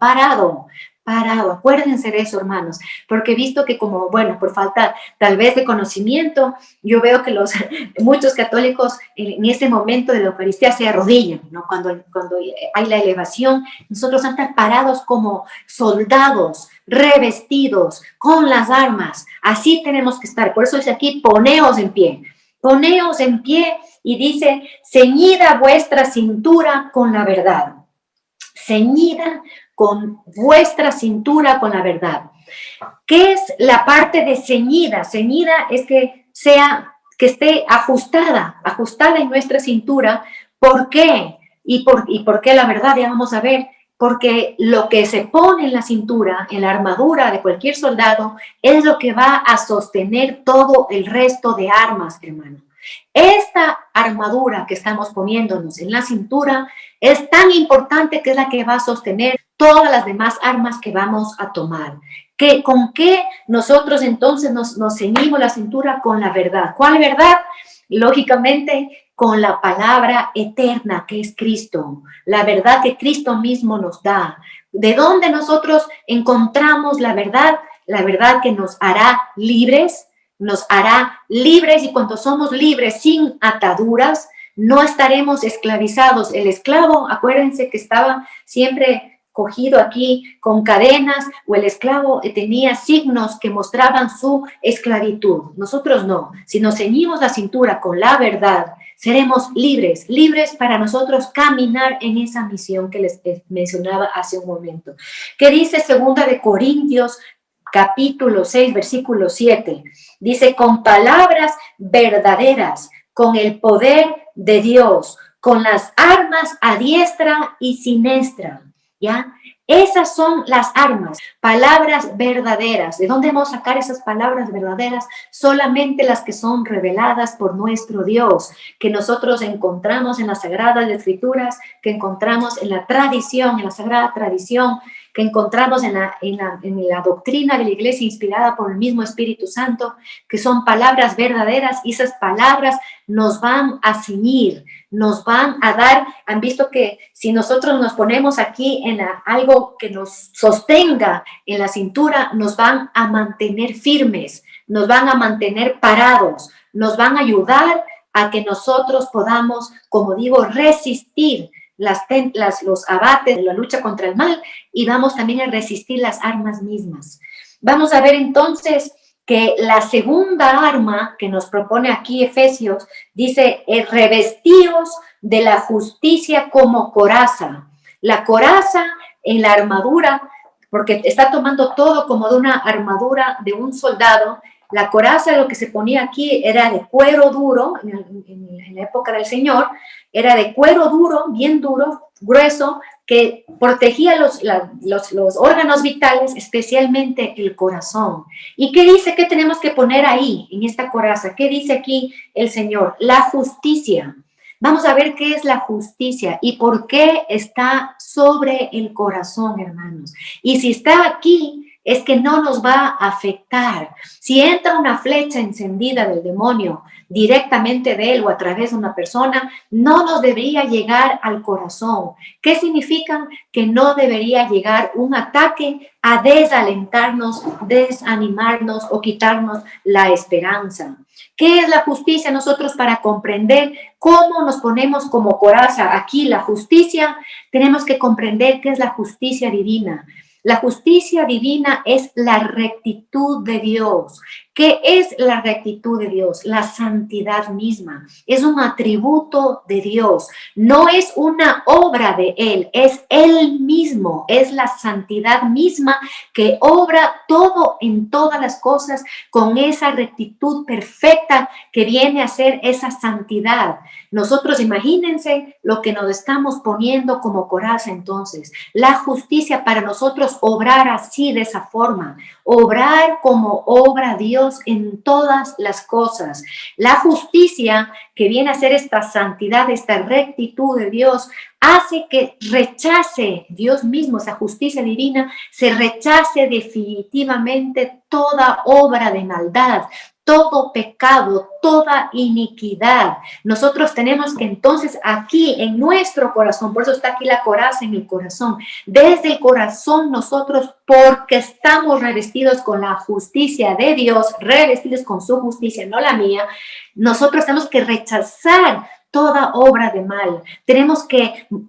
Acuérdense de eso, hermanos, porque he visto que como, bueno, por falta tal vez de conocimiento, yo veo que muchos católicos en ese momento de la Eucaristía se arrodillan, ¿no? Cuando hay la elevación, nosotros estamos parados como soldados, revestidos, con las armas, así tenemos que estar. Por eso dice aquí, poneos en pie y dice, ceñida vuestra cintura con la verdad. Ceñida con vuestra cintura con la verdad. ¿Qué es la parte de ceñida? Ceñida es que esté ajustada en nuestra cintura. ¿Por qué? ¿Y por qué la verdad? Ya vamos a ver. Porque lo que se pone en la cintura, en la armadura de cualquier soldado, es lo que va a sostener todo el resto de armas, hermano. Esta armadura que estamos poniéndonos en la cintura es tan importante que es la que va a sostener todas las demás armas que vamos a tomar. ¿Con qué nosotros entonces nos ceñimos la cintura? Con la verdad. ¿Cuál verdad? Lógicamente, con la palabra eterna que es Cristo, la verdad que Cristo mismo nos da. ¿De dónde nosotros encontramos la verdad? La verdad que nos hará libres y cuando somos libres sin ataduras, no estaremos esclavizados. El esclavo, acuérdense que estaba siempre cogido aquí con cadenas, o el esclavo tenía signos que mostraban su esclavitud. Nosotros no. Si nos ceñimos la cintura con la verdad, seremos libres, libres para nosotros caminar en esa misión que les mencionaba hace un momento. ¿Qué dice 2 Corintios capítulo 6, versículo 7? Dice, con palabras verdaderas, con el poder de Dios, con las armas a diestra y siniestra, ¿ya? Esas son las armas, palabras verdaderas. ¿De dónde vamos a sacar esas palabras verdaderas? Solamente las que son reveladas por nuestro Dios, que nosotros encontramos en las Sagradas Escrituras, que encontramos en la tradición, en la Sagrada Tradición, que encontramos en la doctrina de la Iglesia inspirada por el mismo Espíritu Santo, que son palabras verdaderas, y esas palabras nos van a ceñir, nos van a dar. Han visto que si nosotros nos ponemos aquí en algo que nos sostenga en la cintura, nos van a mantener firmes, nos van a mantener parados, nos van a ayudar a que nosotros podamos, como digo, resistir los abates de la lucha contra el mal, y vamos también a resistir las armas mismas. Vamos a ver entonces que la segunda arma que nos propone aquí Efesios dice, revestidos de la justicia como coraza. La coraza en la armadura, porque está tomando todo como de una armadura de un soldado. La coraza, lo que se ponía aquí, era de cuero duro, en la época del Señor, era de cuero duro, bien duro, grueso, que protegía los órganos vitales, especialmente el corazón. ¿Y qué dice? ¿Qué tenemos que poner ahí, en esta coraza? ¿Qué dice aquí el Señor? La justicia. Vamos a ver qué es la justicia y por qué está sobre el corazón, hermanos. Y si está aquí, es que no nos va a afectar. Si entra una flecha encendida del demonio directamente de él o a través de una persona, no nos debería llegar al corazón. ¿Qué significa? Que no debería llegar un ataque a desalentarnos, desanimarnos o quitarnos la esperanza. ¿Qué es la justicia? Nosotros, para comprender cómo nos ponemos como coraza aquí la justicia, tenemos que comprender qué es la justicia divina. La justicia divina es la rectitud de Dios. ¿Qué es la rectitud de Dios? La santidad misma. Es un atributo de Dios. No es una obra de Él, es Él mismo. Es la santidad misma que obra todo en todas las cosas con esa rectitud perfecta que viene a ser esa santidad. Nosotros, imagínense lo que nos estamos poniendo como coraza entonces. La justicia para nosotros, obrar así, de esa forma. Obrar como obra Dios en todas las cosas. La justicia, que viene a ser esta santidad, esta rectitud de Dios, hace que rechace Dios mismo, esa justicia divina, se rechace definitivamente toda obra de maldad, todo pecado, toda iniquidad. Nosotros tenemos que entonces aquí en nuestro corazón, por eso está aquí la coraza en el corazón, desde el corazón nosotros, porque estamos revestidos con la justicia de Dios, revestidos con su justicia, no la mía, nosotros tenemos que rechazar toda obra de mal.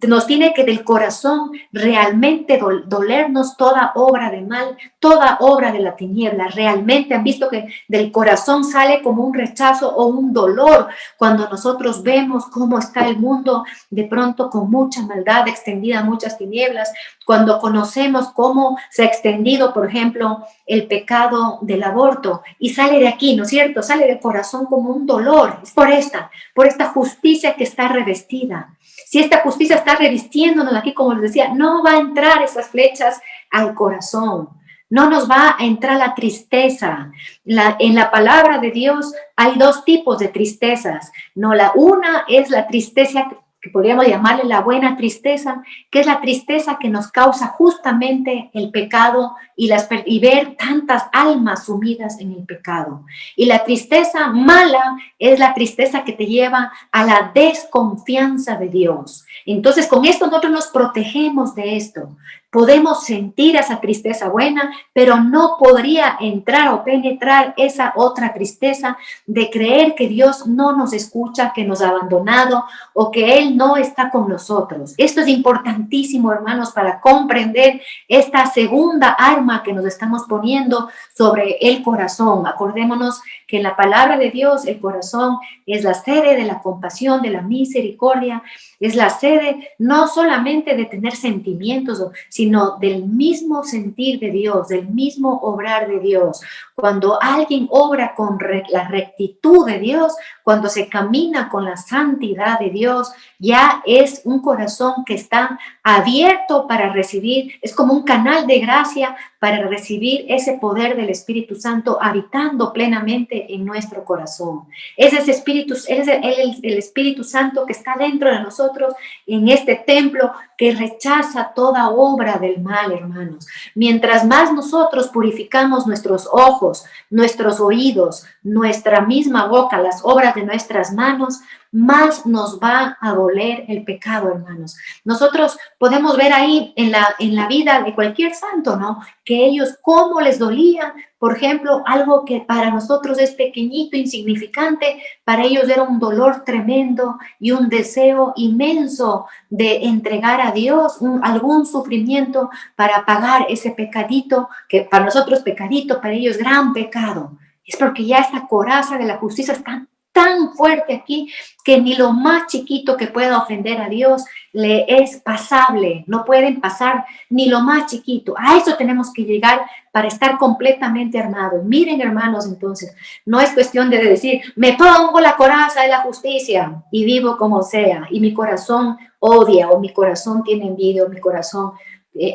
Nos tiene que del corazón realmente dolernos toda obra de mal, toda obra de la tiniebla. Realmente han visto que del corazón sale como un rechazo o un dolor cuando nosotros vemos cómo está el mundo de pronto con mucha maldad extendida, muchas tinieblas, cuando conocemos cómo se ha extendido, por ejemplo, el pecado del aborto y sale de aquí, ¿no es cierto? Sale del corazón como un dolor. Es por esta justicia que está revestida. Si esta justicia está revistiéndonos aquí, como les decía, no va a entrar esas flechas al corazón. no nos va a entrar la tristeza. En la palabra de Dios hay dos tipos de tristezas. No, la una es la tristeza que podríamos llamarle la buena tristeza, que es la tristeza que nos causa justamente el pecado y ver tantas almas sumidas en el pecado. Y la tristeza mala es la tristeza que te lleva a la desconfianza de Dios. Entonces, con esto nosotros nos protegemos de esto. Podemos sentir esa tristeza buena, pero no podría entrar o penetrar esa otra tristeza de creer que Dios no nos escucha, que nos ha abandonado o que Él no está con nosotros. Esto es importantísimo, hermanos, para comprender esta segunda arma que nos estamos poniendo sobre el corazón. Acordémonos que en la palabra de Dios el corazón es la sede de la compasión, de la misericordia, es la sede no solamente de tener sentimientos, sino del mismo sentir de Dios, del mismo obrar de Dios. Cuando alguien obra con la rectitud de Dios, cuando se camina con la santidad de Dios, ya es un corazón que está abierto para recibir, es como un canal de gracia para recibir ese poder del Espíritu Santo habitando plenamente en nuestro corazón. Es ese Espíritu, es el Espíritu Santo que está dentro de nosotros en este templo que rechaza toda obra del mal, hermanos. Mientras más nosotros purificamos nuestros ojos, nuestros oídos, nuestra misma boca, las obras de nuestras manos, más nos va a doler el pecado, hermanos. Nosotros podemos ver ahí en la vida de cualquier santo, ¿no? Que ellos cómo les dolía, por ejemplo, algo que para nosotros es pequeñito, insignificante, para ellos era un dolor tremendo y un deseo inmenso de entregar a Dios algún sufrimiento para pagar ese pecadito, que para nosotros pecadito, para ellos gran pecado. Es porque ya esta coraza de la justicia está tan fuerte aquí que ni lo más chiquito que pueda ofender a Dios le es pasable, no pueden pasar ni lo más chiquito. A eso tenemos que llegar para estar completamente armados. Miren, hermanos, entonces, no es cuestión de decir, me pongo la coraza de la justicia y vivo como sea, y mi corazón odia, o mi corazón tiene envidia, o mi corazón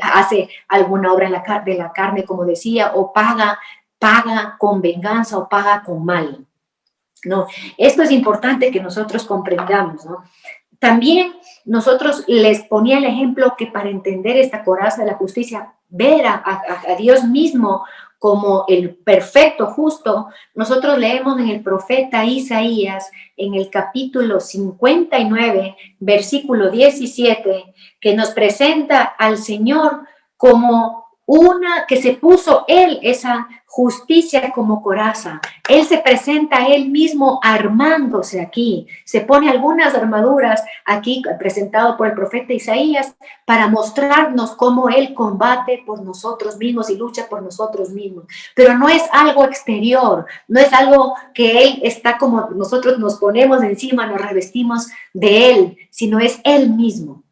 hace alguna obra de la carne, como decía, o paga con venganza o paga con mal. No, esto es importante que nosotros comprendamos, ¿no? También nosotros les ponía el ejemplo que para entender esta coraza de la justicia, ver a Dios mismo como el perfecto justo, nosotros leemos en el profeta Isaías, en el capítulo 59, versículo 17, que nos presenta al Señor como una que se puso Él esa justicia como coraza. Él se presenta a Él mismo armándose aquí. Se pone algunas armaduras aquí presentado por el profeta Isaías para mostrarnos cómo Él combate por nosotros mismos y lucha por nosotros mismos. Pero no es algo exterior, no es algo que Él está como nosotros nos ponemos encima, nos revestimos de Él, sino es Él mismo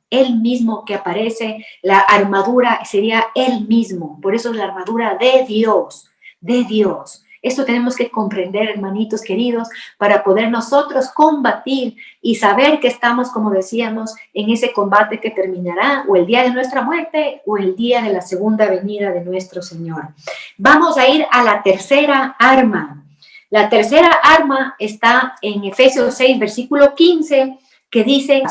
que aparece, la armadura sería Él mismo, por eso es la armadura de Dios, de Dios. Esto tenemos que comprender, hermanitos queridos, para poder nosotros combatir y saber que estamos, como decíamos, en ese combate que terminará o el día de nuestra muerte o el día de la segunda venida de nuestro Señor. Vamos a ir a la tercera arma. La tercera arma está en Efesios 6, versículo 15, que dice: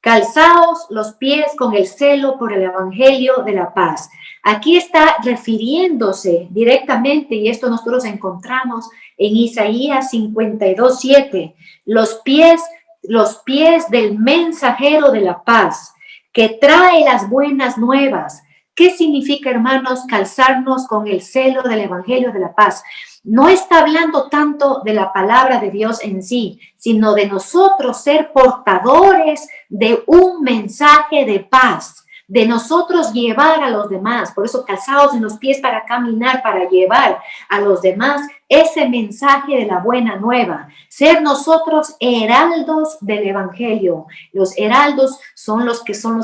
calzaos los pies con el celo por el evangelio de la paz. Aquí está refiriéndose directamente, y esto nosotros encontramos en Isaías 52:7, los pies del mensajero de la paz, que trae las buenas nuevas. ¿Qué significa, hermanos, calzarnos con el celo del evangelio de la paz? No está hablando tanto de la palabra de Dios en sí, sino de nosotros ser portadores de un mensaje de paz, de nosotros llevar a los demás. Por eso calzados en los pies para caminar, para llevar a los demás ese mensaje de la buena nueva. Ser nosotros heraldos del evangelio. Los heraldos son los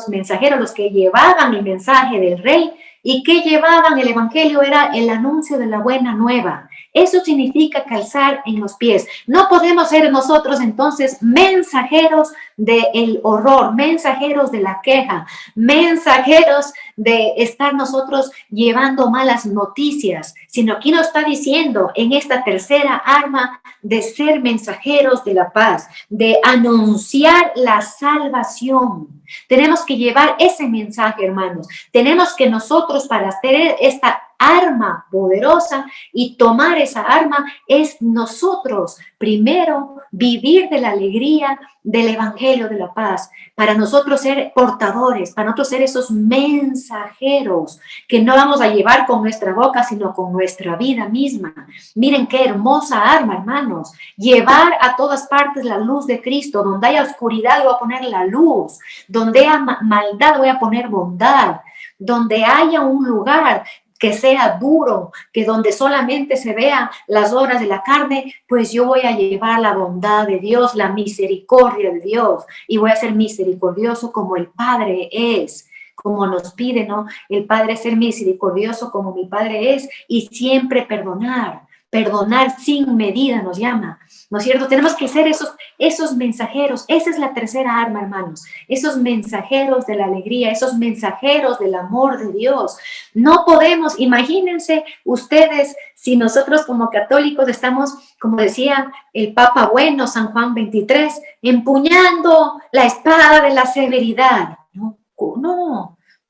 mensajeros, los que llevaban el mensaje del rey. ¿Y qué llevaban? El evangelio era el anuncio de la buena nueva. Eso significa calzar en los pies. No podemos ser nosotros entonces mensajeros del horror, mensajeros de la queja, mensajeros de estar nosotros llevando malas noticias, sino aquí nos está diciendo en esta tercera arma de ser mensajeros de la paz, de anunciar la salvación. Tenemos que llevar ese mensaje, hermanos. Tenemos que nosotros, para tener esta arma poderosa y tomar esa arma, es nosotros primero vivir de la alegría del evangelio de la paz, para nosotros ser portadores, para nosotros ser esos mensajeros que no vamos a llevar con nuestra boca, sino con nuestra vida misma. Miren qué hermosa arma, hermanos, llevar a todas partes la luz de Cristo. Donde haya oscuridad voy a poner la luz, donde haya maldad voy a poner bondad, donde haya un lugar que sea duro, que donde solamente se vean las obras de la carne, pues yo voy a llevar la bondad de Dios, la misericordia de Dios, y voy a ser misericordioso como el Padre es, como nos pide, ¿no? El Padre ser misericordioso como mi Padre es, y siempre perdonar. Perdonar sin medida nos llama, ¿no es cierto? Tenemos que ser esos mensajeros. Esa es la tercera arma, hermanos. Esos mensajeros de la alegría, esos mensajeros del amor de Dios. No podemos, imagínense ustedes, si nosotros como católicos estamos, como decía el Papa Bueno, San Juan 23, empuñando la espada de la severidad.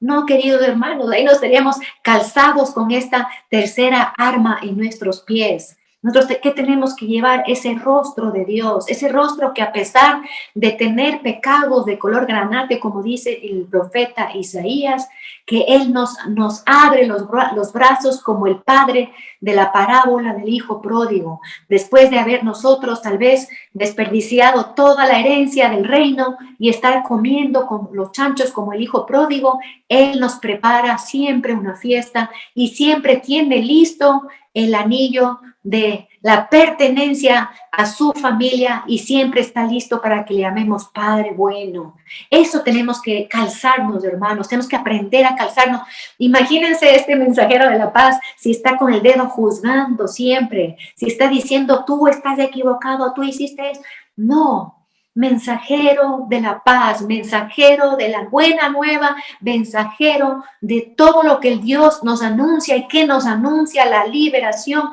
No, queridos hermanos, ahí nos estaríamos calzados con esta tercera arma en nuestros pies. Nosotros, ¿qué tenemos que llevar? Ese rostro de Dios, ese rostro que a pesar de tener pecados de color granate, como dice el profeta Isaías, que Él nos abre los brazos como el padre de la parábola del hijo pródigo, después de haber nosotros tal vez desperdiciado toda la herencia del reino y estar comiendo con los chanchos como el hijo pródigo. Él nos prepara siempre una fiesta y siempre tiene listo el anillo de la pertenencia a su familia y siempre está listo para que le llamemos Padre bueno. Eso tenemos que calzarnos, hermanos, tenemos que aprender a calzarnos. Imagínense este mensajero de la paz, si está con el dedo juzgando siempre, si está diciendo tú estás equivocado, tú hiciste eso. No. Mensajero de la paz, mensajero de la buena nueva, mensajero de todo lo que el Dios nos anuncia. ¿Y qué nos anuncia? La liberación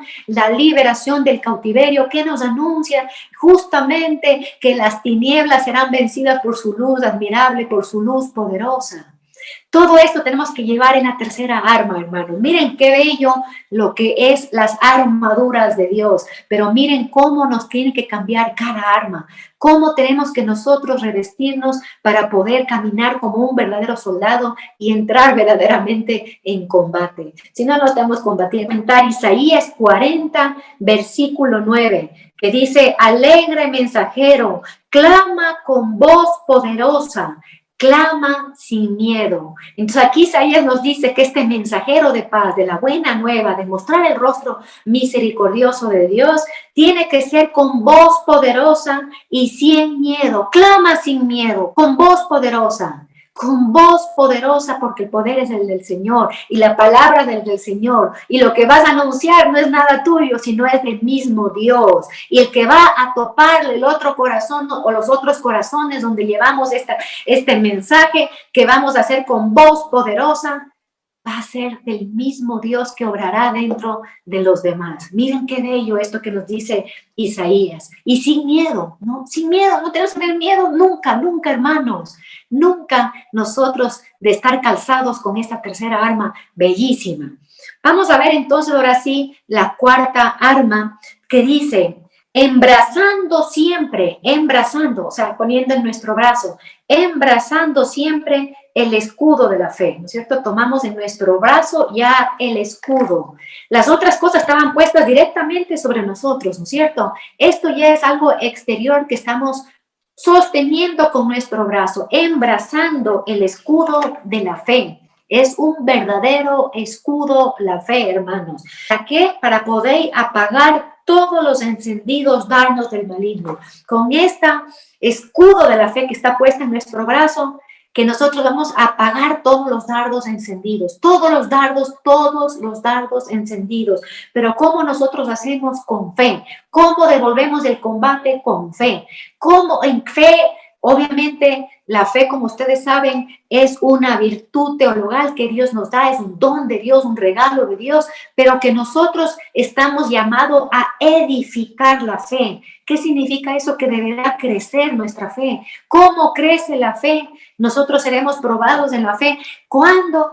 del cautiverio. ¿Qué nos anuncia? Justamente que las tinieblas serán vencidas por su luz admirable, por su luz poderosa. Todo esto tenemos que llevar en la tercera arma, hermanos. Miren qué bello lo que es las armaduras de Dios, pero miren cómo nos tiene que cambiar cada arma, cómo tenemos que nosotros revestirnos para poder caminar como un verdadero soldado y entrar verdaderamente en combate. Si no, no estamos combatiendo. Isaías 40, versículo 9, que dice, alegre mensajero, clama con voz poderosa, clama sin miedo. Entonces aquí Isaías nos dice que este mensajero de paz, de la buena nueva, de mostrar el rostro misericordioso de Dios, tiene que ser con voz poderosa y sin miedo. Clama sin miedo, con voz poderosa. Con voz poderosa, porque el poder es el del Señor y la palabra del Señor, y lo que vas a anunciar no es nada tuyo, sino es del mismo Dios, y el que va a toparle el otro corazón o los otros corazones donde llevamos este mensaje que vamos a hacer con voz poderosa, va a ser del mismo Dios que obrará dentro de los demás. Miren qué bello esto que nos dice Isaías. Y sin miedo, ¿no? Sin miedo, no tenemos que tener miedo nunca, nunca, hermanos. Nunca nosotros de estar calzados con esta tercera arma bellísima. Vamos a ver entonces ahora sí la cuarta arma que dice, embrazando siempre, o sea, poniendo en nuestro brazo, embrazando siempre el escudo de la fe, ¿no es cierto? Tomamos en nuestro brazo ya el escudo. Las otras cosas estaban puestas directamente sobre nosotros, ¿no es cierto? Esto ya es algo exterior que estamos sosteniendo con nuestro brazo, embrazando el escudo de la fe. Es un verdadero escudo la fe, hermanos. ¿Para qué? Para poder apagar todos los encendidos dardos del maligno. Con este escudo de la fe que está puesta en nuestro brazo, que nosotros vamos a apagar todos los dardos encendidos, todos los dardos encendidos. Pero ¿cómo nosotros hacemos? Con fe. ¿Cómo devolvemos el combate? Con fe. ¿Cómo en fe? Obviamente, la fe, como ustedes saben, es una virtud teologal que Dios nos da, es un don de Dios, un regalo de Dios, pero que nosotros estamos llamados a edificar la fe. ¿Qué significa eso? Que deberá crecer nuestra fe. ¿Cómo crece la fe? Nosotros seremos probados en la fe. Cuando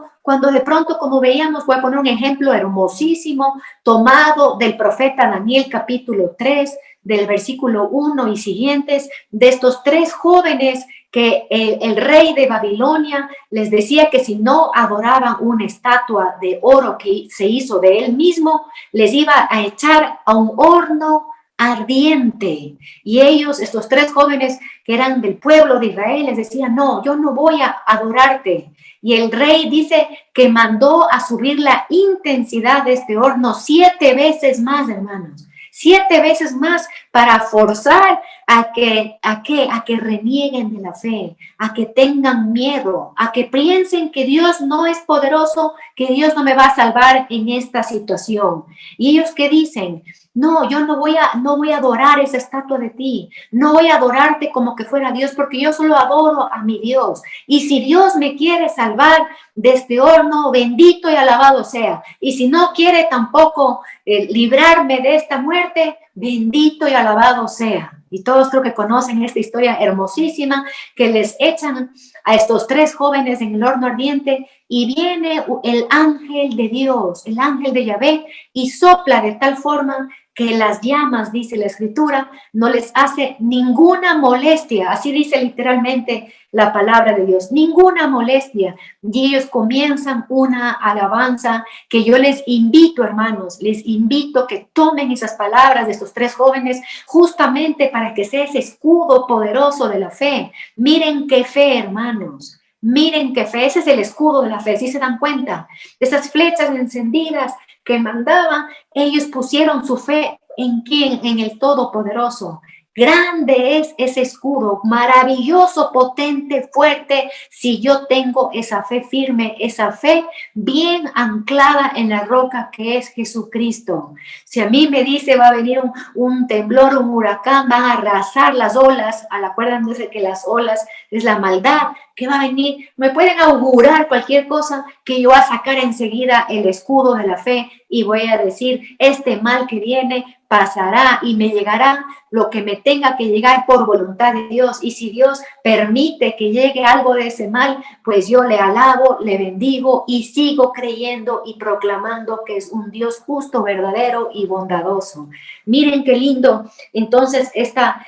de pronto, como veíamos, voy a poner un ejemplo hermosísimo tomado del profeta Daniel capítulo 3, del versículo 1 y siguientes, de estos 3 jóvenes que el rey de Babilonia les decía que si no adoraban una estatua de oro que se hizo de él mismo, les iba a echar a un horno ardiente. Y ellos, estos 3 jóvenes que eran del pueblo de Israel, les decían, no, yo no voy a adorarte. Y el rey dice que mandó a subir la intensidad de este horno 7 veces más, hermanos. 7 veces más para forzar a que renieguen de la fe, a que tengan miedo, a que piensen que Dios no es poderoso, que Dios no me va a salvar en esta situación. Y ellos que dicen, no, yo no voy a adorar esa estatua de ti, no voy a adorarte como que fuera Dios, porque yo solo adoro a mi Dios. Y si Dios me quiere salvar de este horno, bendito y alabado sea. Y si no quiere tampoco librarme de esta muerte, bendito y alabado sea. Y todos creo que conocen esta historia hermosísima que les echan a estos 3 jóvenes en el horno ardiente y viene el ángel de Dios, el ángel de Yahvé, y sopla de tal forma que las llamas, dice la escritura, no les hace ninguna molestia. Así dice literalmente la palabra de Dios, ninguna molestia. Y ellos comienzan una alabanza que yo les invito, hermanos, les invito que tomen esas palabras de estos 3 jóvenes justamente para que sea ese escudo poderoso de la fe. Miren qué fe, hermanos. Miren qué fe, ese es el escudo de la fe, ¿sí se dan cuenta? Esas flechas encendidas que mandaban, ellos pusieron su fe ¿en quién? En el Todopoderoso. Grande es ese escudo, maravilloso, potente, fuerte, si yo tengo esa fe firme, esa fe bien anclada en la roca que es Jesucristo. Si a mí me dice va a venir un temblor, un huracán, van a arrasar las olas, acuérdense que las olas es la maldad que va a venir, me pueden augurar cualquier cosa que yo voy a sacar enseguida el escudo de la fe y voy a decir, este mal que viene pasará y me llegará lo que me tenga que llegar por voluntad de Dios. Y si Dios permite que llegue algo de ese mal, pues yo le alabo, le bendigo y sigo creyendo y proclamando que es un Dios justo, verdadero y bondadoso. Miren qué lindo. Entonces, esta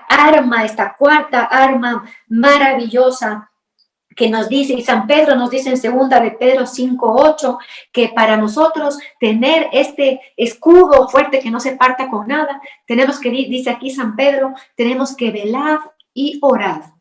arma, esta cuarta arma maravillosa que nos dice, y San Pedro nos dice en 2 de Pedro 5:8, que para nosotros tener este escudo fuerte que no se parta con nada, tenemos que, dice aquí San Pedro, tenemos que velar y orar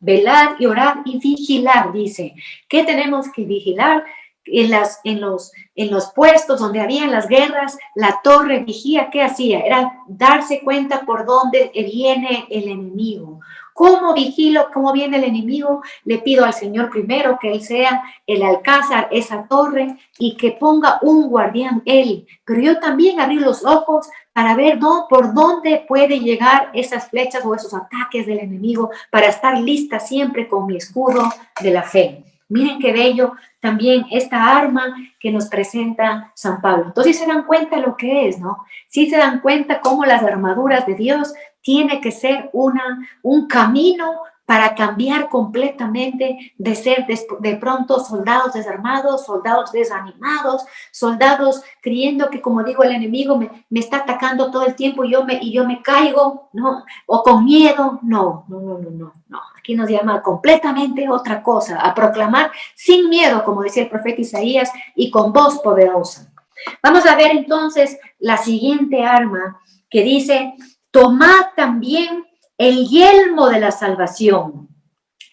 y vigilar, dice. ¿Qué tenemos que vigilar? En los puestos donde habían las guerras, la torre vigía, ¿qué hacía? Era darse cuenta por dónde viene el enemigo. ¿Cómo vigilo cómo viene el enemigo? Le pido al Señor primero que Él sea el alcázar, esa torre, y que ponga un guardián Él. Pero yo también abrí los ojos para ver por dónde puede llegar esas flechas o esos ataques del enemigo, para estar lista siempre con mi escudo de la fe. Miren qué bello también esta arma que nos presenta San Pablo. Entonces se dan cuenta lo que es, ¿no? Sí se dan cuenta cómo las armaduras de Dios tiene que ser un camino para cambiar completamente de ser de pronto soldados desarmados, soldados desanimados, soldados creyendo que, como digo, el enemigo me está atacando todo el tiempo y yo me caigo, ¿no? O con miedo. No. Aquí nos llama completamente otra cosa, a proclamar sin miedo, como decía el profeta Isaías, y con voz poderosa. Vamos a ver entonces la siguiente arma que dice, tomad también el yelmo de la salvación.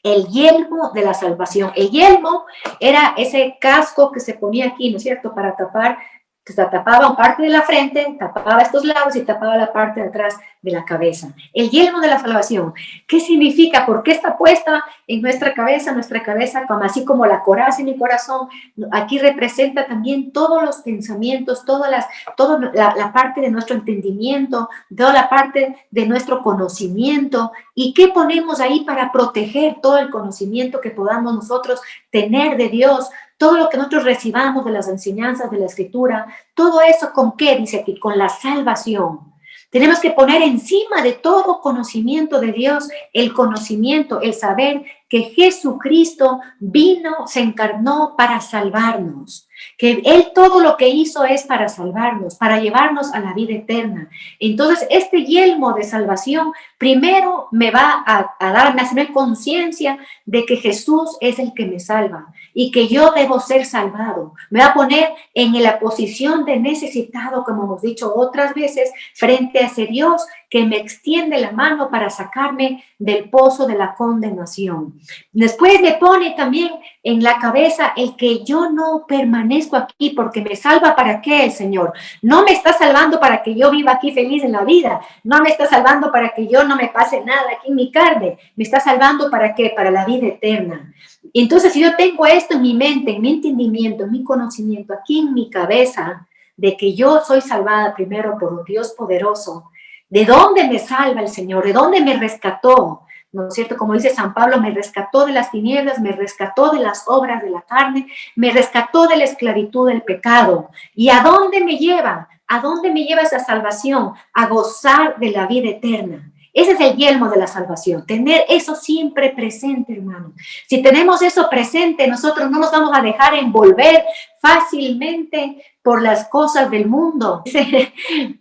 El yelmo de la salvación. El yelmo era ese casco que se ponía aquí, ¿no es cierto?, para tapar Entonces tapaba parte de la frente, tapaba estos lados y tapaba la parte de atrás de la cabeza. El yelmo de la salvación. ¿Qué significa? ¿Por qué está puesta en nuestra cabeza? Nuestra cabeza, como, así como la coraza en mi corazón, aquí representa también todos los pensamientos, toda la parte de nuestro entendimiento, toda la parte de nuestro conocimiento. ¿Y qué ponemos ahí para proteger todo el conocimiento que podamos nosotros tener de Dios? Todo lo que nosotros recibamos de las enseñanzas de la Escritura, todo eso, ¿con qué? Dice aquí, con la salvación. Tenemos que poner encima de todo conocimiento de Dios el conocimiento, el saber que Jesucristo vino, se encarnó para salvarnos, que Él todo lo que hizo es para salvarnos, para llevarnos a la vida eterna. Entonces, este yelmo de salvación primero me va a darme, a hacerme conciencia de que Jesús es el que me salva y que yo debo ser salvado. Me va a poner en la posición de necesitado, como hemos dicho otras veces, frente a ese Dios que me extiende la mano para sacarme del pozo de la condenación. Después me pone también en la cabeza el que yo no permanezco aquí porque me salva. ¿Para qué el Señor? No me está salvando para que yo viva aquí feliz en la vida, no me está salvando para que yo no me pase nada aquí en mi carne, me está salvando ¿para qué? Para la vida eterna. Entonces, si yo tengo esto en mi mente, en mi entendimiento, en mi conocimiento, aquí en mi cabeza, de que yo soy salvada primero por un Dios poderoso, ¿de dónde me salva el Señor? ¿De dónde me rescató? ¿No es cierto? Como dice San Pablo, me rescató de las tinieblas, me rescató de las obras de la carne, me rescató de la esclavitud del pecado. ¿Y a dónde me lleva? ¿A dónde me lleva esa salvación? A gozar de la vida eterna. Ese es el yelmo de la salvación, tener eso siempre presente, hermano. Si tenemos eso presente, nosotros no nos vamos a dejar envolver fácilmente por las cosas del mundo,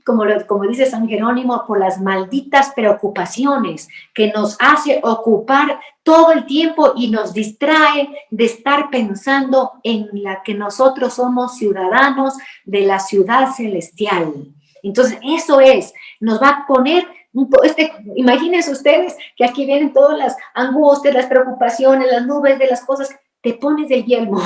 como dice San Jerónimo, por las malditas preocupaciones que nos hace ocupar todo el tiempo y nos distrae de estar pensando en la que nosotros somos ciudadanos de la ciudad celestial. Entonces, eso nos va a poner imagínense ustedes que aquí vienen todas las angustias, las preocupaciones, las nubes de las cosas, te pones el yelmo.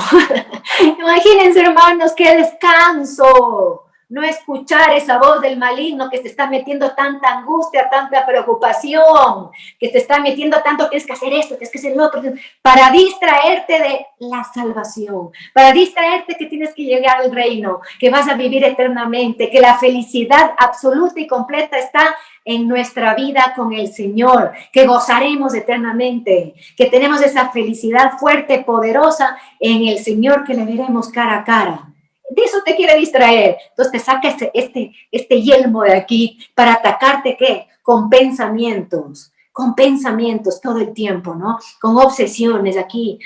Imagínense, hermanos, qué descanso. No escuchar esa voz del maligno que te está metiendo tanta angustia, tanta preocupación, que te está metiendo tanto, tienes que hacer esto, tienes que hacer lo otro, para distraerte de la salvación, para distraerte que tienes que llegar al reino, que vas a vivir eternamente, que la felicidad absoluta y completa está en nuestra vida con el Señor, que gozaremos eternamente, que tenemos esa felicidad fuerte, poderosa en el Señor, que le veremos cara a cara. De eso te quiere distraer. Entonces te saca este yelmo de aquí para atacarte, ¿qué? Con pensamientos todo el tiempo, ¿no? Con obsesiones aquí.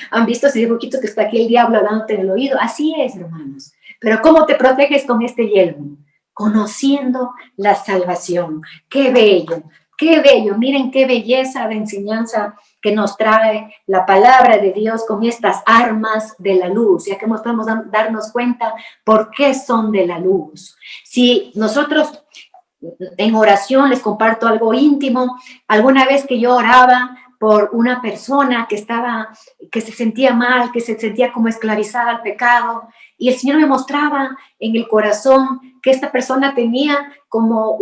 ¿Han visto ese dibujito que está aquí el diablo hablándote en el oído? Así es, hermanos. Pero ¿cómo te proteges con este yelmo? Conociendo la salvación. ¡Qué bello! ¡Qué bello! Miren qué belleza de enseñanza que nos trae la palabra de Dios con estas armas de la luz, ya que podemos darnos cuenta por qué son de la luz. Si nosotros en oración les comparto algo íntimo, alguna vez que yo oraba por una persona que se sentía mal, que se sentía como esclavizada al pecado, y el Señor me mostraba en el corazón que esta persona tenía como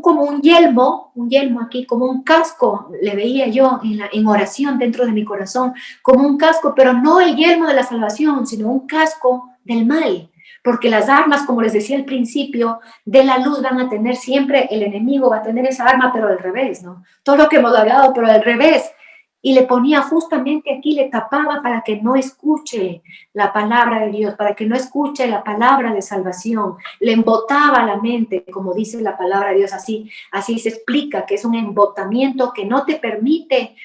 como un yelmo aquí, como un casco, le veía yo en oración dentro de mi corazón, como un casco, pero no el yelmo de la salvación, sino un casco del mal. Porque las armas, como les decía al principio, de la luz van a tener siempre, el enemigo va a tener esa arma, pero al revés, ¿no? Todo lo que hemos hablado, pero al revés. Y le ponía justamente aquí, le tapaba para que no escuche la palabra de Dios, para que no escuche la palabra de salvación. Le embotaba la mente, como dice la palabra de Dios, así se explica, que es un embotamiento que no te permite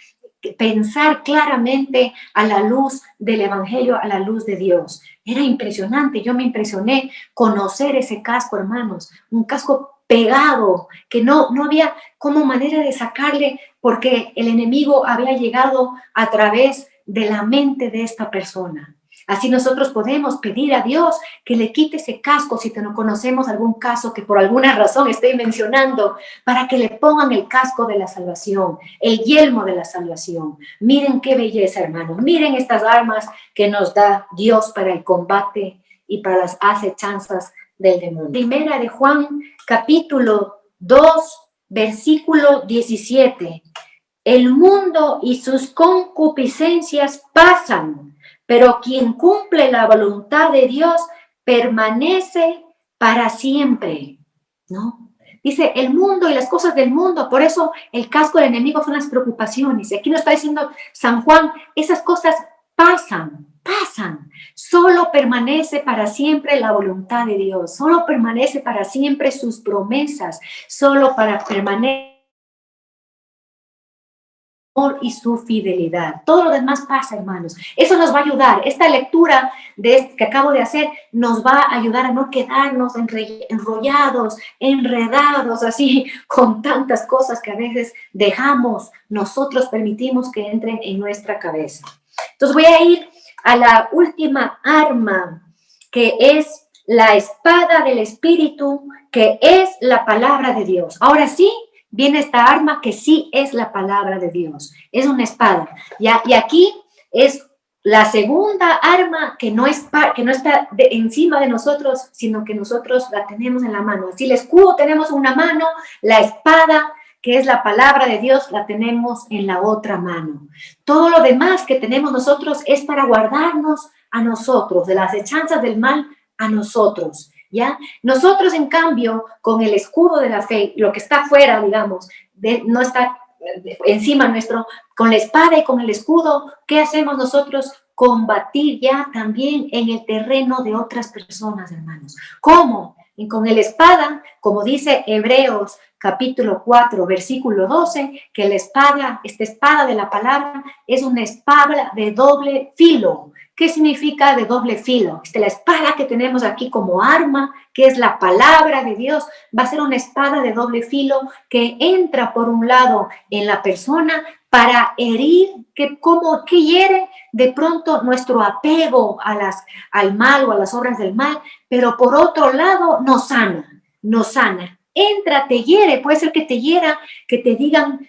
pensar claramente a la luz del Evangelio, a la luz de Dios. Era impresionante, yo me impresioné conocer ese casco, hermanos, un casco pegado, que no había como manera de sacarle, porque el enemigo había llegado a través de la mente de esta persona. Así nosotros podemos pedir a Dios que le quite ese casco, si no conocemos algún caso que por alguna razón estoy mencionando, para que le pongan el casco de la salvación, el yelmo de la salvación. Miren qué belleza, hermanos. Miren estas armas que nos da Dios para el combate y para las acechanzas del demonio. Primera de Juan, capítulo 2, versículo 17. El mundo y sus concupiscencias pasan, pero quien cumple la voluntad de Dios permanece para siempre, ¿no? Dice, el mundo y las cosas del mundo, por eso el casco del enemigo son las preocupaciones. Y aquí nos está diciendo San Juan, esas cosas pasan, solo permanece para siempre la voluntad de Dios, solo permanece para siempre sus promesas, solo para permanecer y su fidelidad. Todo lo demás pasa, hermanos. Eso nos va a ayudar. Esta lectura que acabo de hacer nos va a ayudar a no quedarnos enrollados, enredados, así, con tantas cosas que a veces dejamos, nosotros permitimos que entren en nuestra cabeza. Entonces voy a ir a la última arma, que es la espada del Espíritu, que es la palabra de Dios. Ahora sí, viene esta arma que sí es la palabra de Dios. Es una espada. ¿Ya? Y aquí es la segunda arma que no está encima de nosotros, sino que nosotros la tenemos en la mano. Así el escudo tenemos en una mano, la espada, que es la palabra de Dios, la tenemos en la otra mano. Todo lo demás que tenemos nosotros es para guardarnos a nosotros, de las acechanzas del mal a nosotros. ¿Ya? Nosotros, en cambio, con el escudo de la fe, lo que está afuera, digamos, no está encima nuestro, con la espada y con el escudo, ¿qué hacemos nosotros? Combatir ya también en el terreno de otras personas, hermanos. ¿Cómo? Y con el espada, como dice Hebreos capítulo 4, versículo 12, que la espada, esta espada de la palabra, es una espada de doble filo. ¿Qué significa de doble filo? La espada que tenemos aquí como arma, que es la palabra de Dios, va a ser una espada de doble filo que entra por un lado en la persona para herir, que hiere de pronto nuestro apego al mal o a las obras del mal, pero por otro lado nos sana. Entra, te hiere, puede ser que te hiera, que te digan,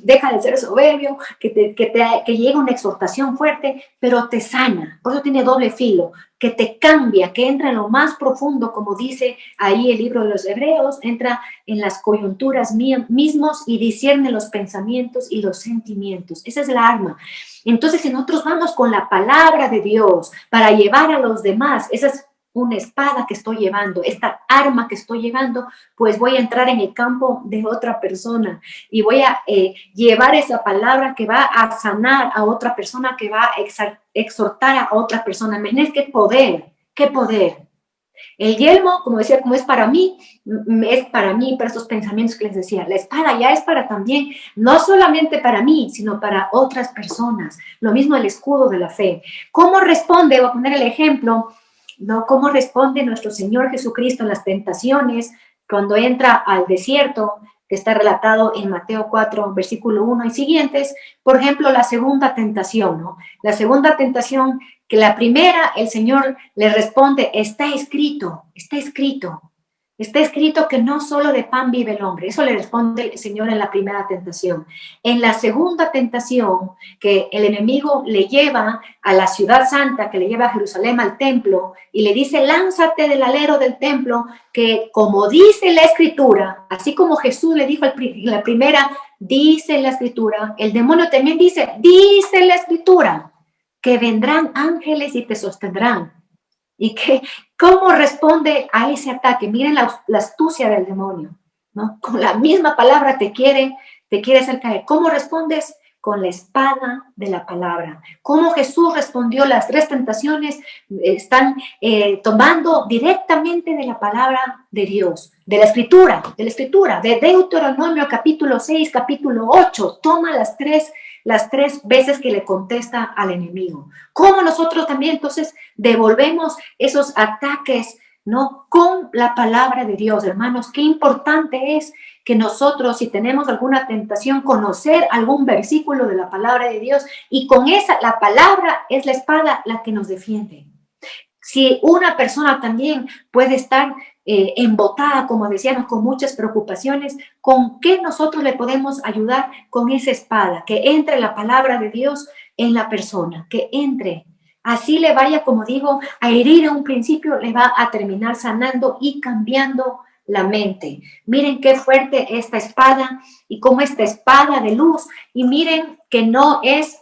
deja de ser soberbio, que llegue una exhortación fuerte, pero te sana. Por eso tiene doble filo, que te cambia, que entra en lo más profundo, como dice ahí el libro de los Hebreos, entra en las coyunturas mismos y discierne los pensamientos y los sentimientos. Esa es la arma. Entonces, si nosotros vamos con la palabra de Dios para llevar a los demás, esa es una espada que estoy llevando, esta arma que estoy llevando, pues voy a entrar en el campo de otra persona y voy a llevar esa palabra que va a sanar a otra persona, que va a exhortar a otra persona. Imagínense qué poder. El yelmo, como decía, como es para mí, para estos pensamientos que les decía. La espada ya es para también, no solamente para mí, sino para otras personas. Lo mismo el escudo de la fe. ¿Cómo responde? Voy a poner el ejemplo, ¿no? ¿Cómo responde nuestro Señor Jesucristo en las tentaciones cuando entra al desierto, que está relatado en Mateo 4, versículo 1 y siguientes? Por ejemplo, la segunda tentación, ¿no? La segunda tentación, que la primera, el Señor le responde, está escrito que no solo de pan vive el hombre. Eso le responde el Señor en la primera tentación. En la segunda tentación, que el enemigo le lleva a la ciudad santa, que le lleva a Jerusalén al templo, y le dice, lánzate del alero del templo, que como dice la Escritura, así como Jesús le dijo en la primera, dice la Escritura, el demonio también dice la Escritura, que vendrán ángeles y te sostendrán. Y que, ¿cómo responde a ese ataque? Miren la astucia del demonio, ¿no? Con la misma palabra te quiere hacer caer. ¿Cómo respondes? Con la espada de la palabra. ¿Cómo Jesús respondió las tres tentaciones? Están tomando directamente de la palabra de Dios, de la Escritura, de Deuteronomio capítulo 6, capítulo 8. Toma las tres veces que le contesta al enemigo. ¿Cómo nosotros también entonces devolvemos esos ataques, ¿no? Con la palabra de Dios, hermanos. Qué importante es que nosotros, si tenemos alguna tentación, conocer algún versículo de la palabra de Dios, y con esa, la palabra es la espada la que nos defiende. Si una persona también puede estar embotada, como decíamos, con muchas preocupaciones, ¿con qué nosotros le podemos ayudar? Con esa espada, que entre la palabra de Dios en la persona, que entre Así le vaya, como digo, a herir en un principio, le va a terminar sanando y cambiando la mente. Miren qué fuerte esta espada y cómo esta espada de luz. Y miren que no es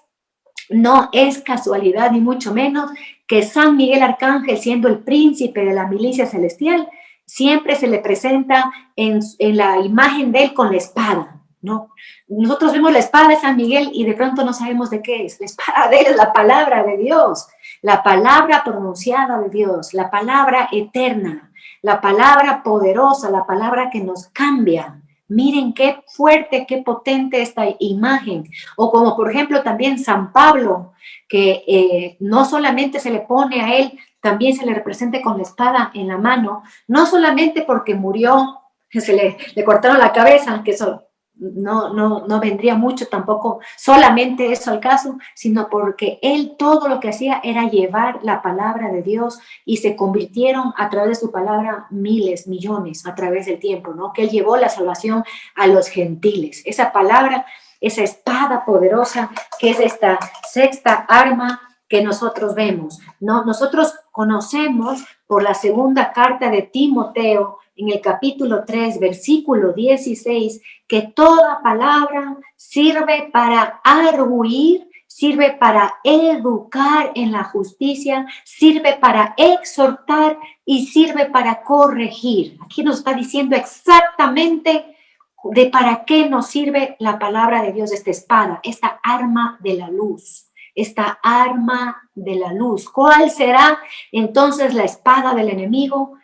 casualidad ni mucho menos que San Miguel Arcángel, siendo el príncipe de la milicia celestial, siempre se le presenta en la imagen de él con la espada, ¿no? Nosotros vemos la espada de San Miguel y de pronto no sabemos de qué es. La espada de él es la palabra de Dios, la palabra pronunciada de Dios, la palabra eterna, la palabra poderosa, la palabra que nos cambia. Miren qué fuerte, qué potente esta imagen. O como por ejemplo también San Pablo, que no solamente se le pone a él, también se le representa con la espada en la mano, no solamente porque murió, le cortaron la cabeza, que eso no vendría mucho tampoco solamente eso al caso, sino porque él todo lo que hacía era llevar la palabra de Dios y se convirtieron a través de su palabra miles, millones a través del tiempo, ¿no? Que él llevó la salvación a los gentiles. Esa palabra, esa espada poderosa que es esta sexta arma que nosotros vemos, ¿no? Nosotros conocemos por la segunda carta de Timoteo en el capítulo 3, versículo 16, que toda palabra sirve para arguir, sirve para educar en la justicia, sirve para exhortar y sirve para corregir. Aquí nos está diciendo exactamente de para qué nos sirve la palabra de Dios, esta espada, esta arma de la luz. Esta arma de la luz. ¿Cuál será entonces la espada del enemigo?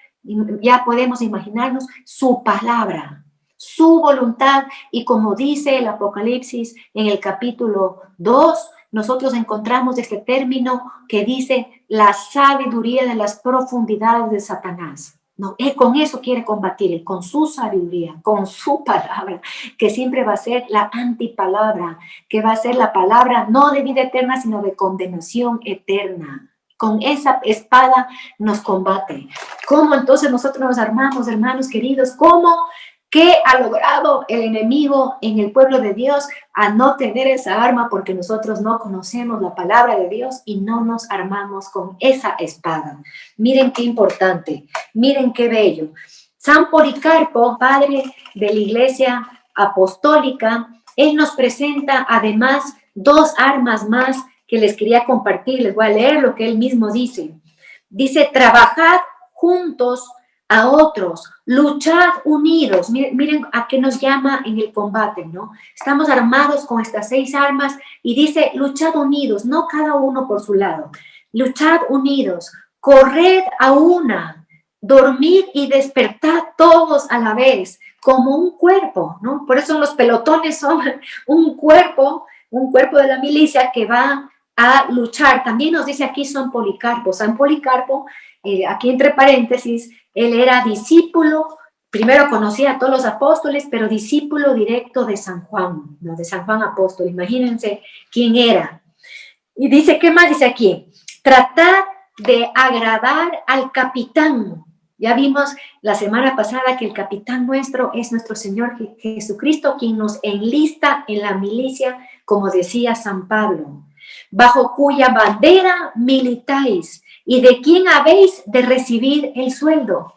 Ya podemos imaginarnos su palabra, su voluntad, y como dice el Apocalipsis en el capítulo 2, nosotros encontramos este término que dice la sabiduría de las profundidades de Satanás. No, él con eso quiere combatir, con su sabiduría, con su palabra, que siempre va a ser la antipalabra, que va a ser la palabra no de vida eterna, sino de condenación eterna. Con esa espada nos combate. ¿Cómo entonces nosotros nos armamos, hermanos queridos? ¿Cómo? ¿Qué ha logrado el enemigo en el pueblo de Dios a no tener esa arma? Porque nosotros no conocemos la palabra de Dios y no nos armamos con esa espada. Miren qué importante, miren qué bello. San Policarpo, padre de la Iglesia Apostólica, él nos presenta además dos armas más que les quería compartir. Les voy a leer lo que él mismo dice. Dice, trabajad juntos a otros, luchad unidos. Miren a qué nos llama en el combate, ¿no? Estamos armados con estas 6 armas y dice, luchad unidos, no cada uno por su lado. Luchad unidos, corred a una, dormid y despertad todos a la vez, como un cuerpo, ¿no? Por eso los pelotones son un cuerpo de la milicia que va a luchar. También nos dice aquí San Policarpo. San Policarpo, aquí entre paréntesis, él era discípulo, primero conocía a todos los apóstoles, pero discípulo directo de San Juan, ¿no? De San Juan apóstol. Imagínense quién era. Y dice, ¿qué más dice aquí? Tratar de agradar al capitán. Ya vimos la semana pasada que el capitán nuestro es nuestro Señor Jesucristo, quien nos enlista en la milicia, como decía San Pablo, bajo cuya bandera militáis y de quién habéis de recibir el sueldo.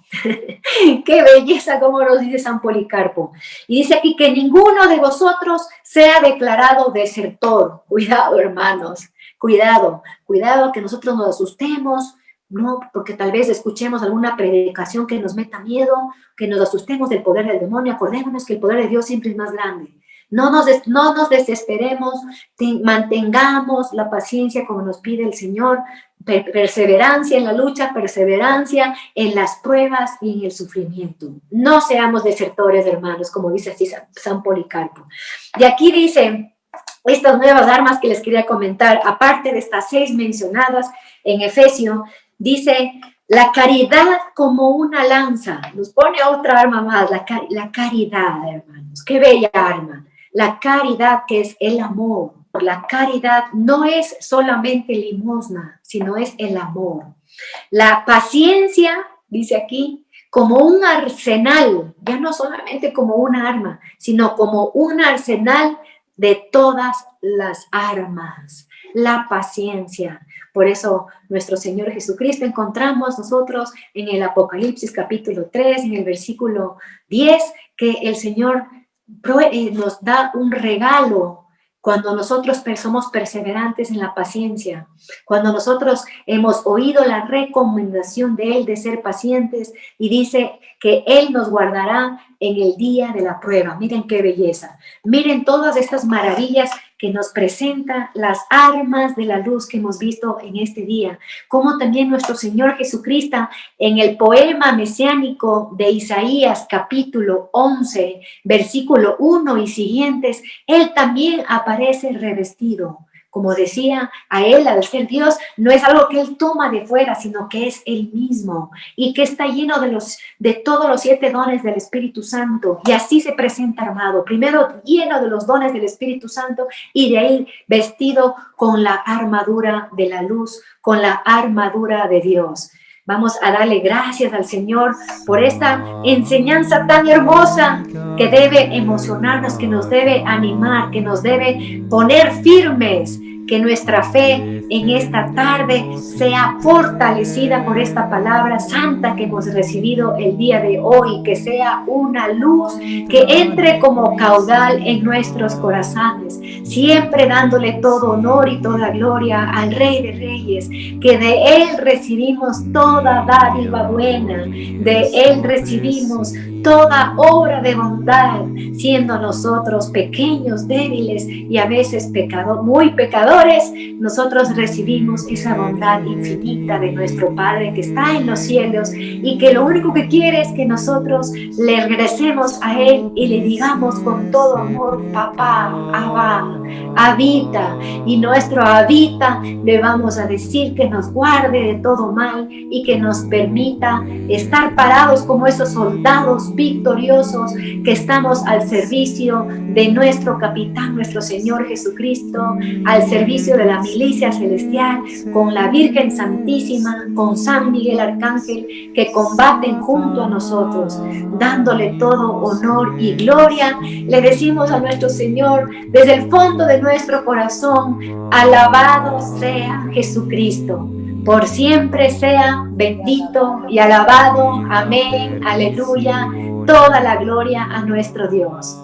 ¡Qué belleza, como nos dice San Policarpo! Y dice aquí que ninguno de vosotros sea declarado desertor. Cuidado, hermanos, cuidado que nosotros nos asustemos, no, porque tal vez escuchemos alguna predicación que nos meta miedo, que nos asustemos del poder del demonio. Acordémonos que el poder de Dios siempre es más grande. No nos desesperemos, mantengamos la paciencia como nos pide el Señor, perseverancia en la lucha, perseverancia en las pruebas y en el sufrimiento. No seamos desertores, hermanos, como dice así San Policarpo. Y aquí dice estas nuevas armas que les quería comentar, aparte de estas 6 mencionadas en Efesios, dice la caridad como una lanza. Nos pone otra arma más, la caridad, hermanos. Qué bella arma. La caridad, que es el amor. La caridad no es solamente limosna, sino es el amor. La paciencia, dice aquí, como un arsenal, ya no solamente como una arma, sino como un arsenal de todas las armas. la paciencia. Por eso nuestro Señor Jesucristo encontramos nosotros en el Apocalipsis capítulo 3, en el versículo 10, que el Señor nos da un regalo cuando nosotros somos perseverantes en la paciencia, cuando nosotros hemos oído la recomendación de Él de ser pacientes y dice que Él nos guardará en el día de la prueba. Miren qué belleza. Miren todas estas maravillas que nos presenta las armas de la luz que hemos visto en este día, como también nuestro Señor Jesucristo en el poema mesiánico de Isaías capítulo 11, versículo 1 y siguientes, Él también aparece revestido. Como decía, a Él, al ser Dios, no es algo que Él toma de fuera, sino que es Él mismo y que está lleno de todos los 7 dones del Espíritu Santo. Y así se presenta armado. Primero lleno de los dones del Espíritu Santo y de ahí vestido con la armadura de la luz, con la armadura de Dios. Vamos a darle gracias al Señor por esta enseñanza tan hermosa que debe emocionarnos, que nos debe animar, que nos debe poner firmes, que nuestra fe en esta tarde sea fortalecida por esta palabra santa que hemos recibido el día de hoy, que sea una luz que entre como caudal en nuestros corazones, siempre dándole todo honor y toda gloria al Rey de Reyes, que de Él recibimos toda dádiva buena, de Él recibimos toda obra de bondad, siendo nosotros pequeños, débiles y a veces muy pecadores, nosotros recibimos esa bondad infinita de nuestro Padre que está en los cielos y que lo único que quiere es que nosotros le regresemos a Él y le digamos con todo amor: papá, Abba, habita. Y nuestro habita le vamos a decir que nos guarde de todo mal y que nos permita estar parados como esos soldados victoriosos que estamos al servicio de nuestro capitán, nuestro Señor Jesucristo, al servicio de la milicia celestial, con la Virgen Santísima, con San Miguel Arcángel, que combaten junto a nosotros, dándole todo honor y gloria. Le decimos a nuestro Señor desde el fondo de nuestro corazón: alabado sea Jesucristo. Por siempre sea bendito y alabado. Amén, aleluya. Toda la gloria a nuestro Dios.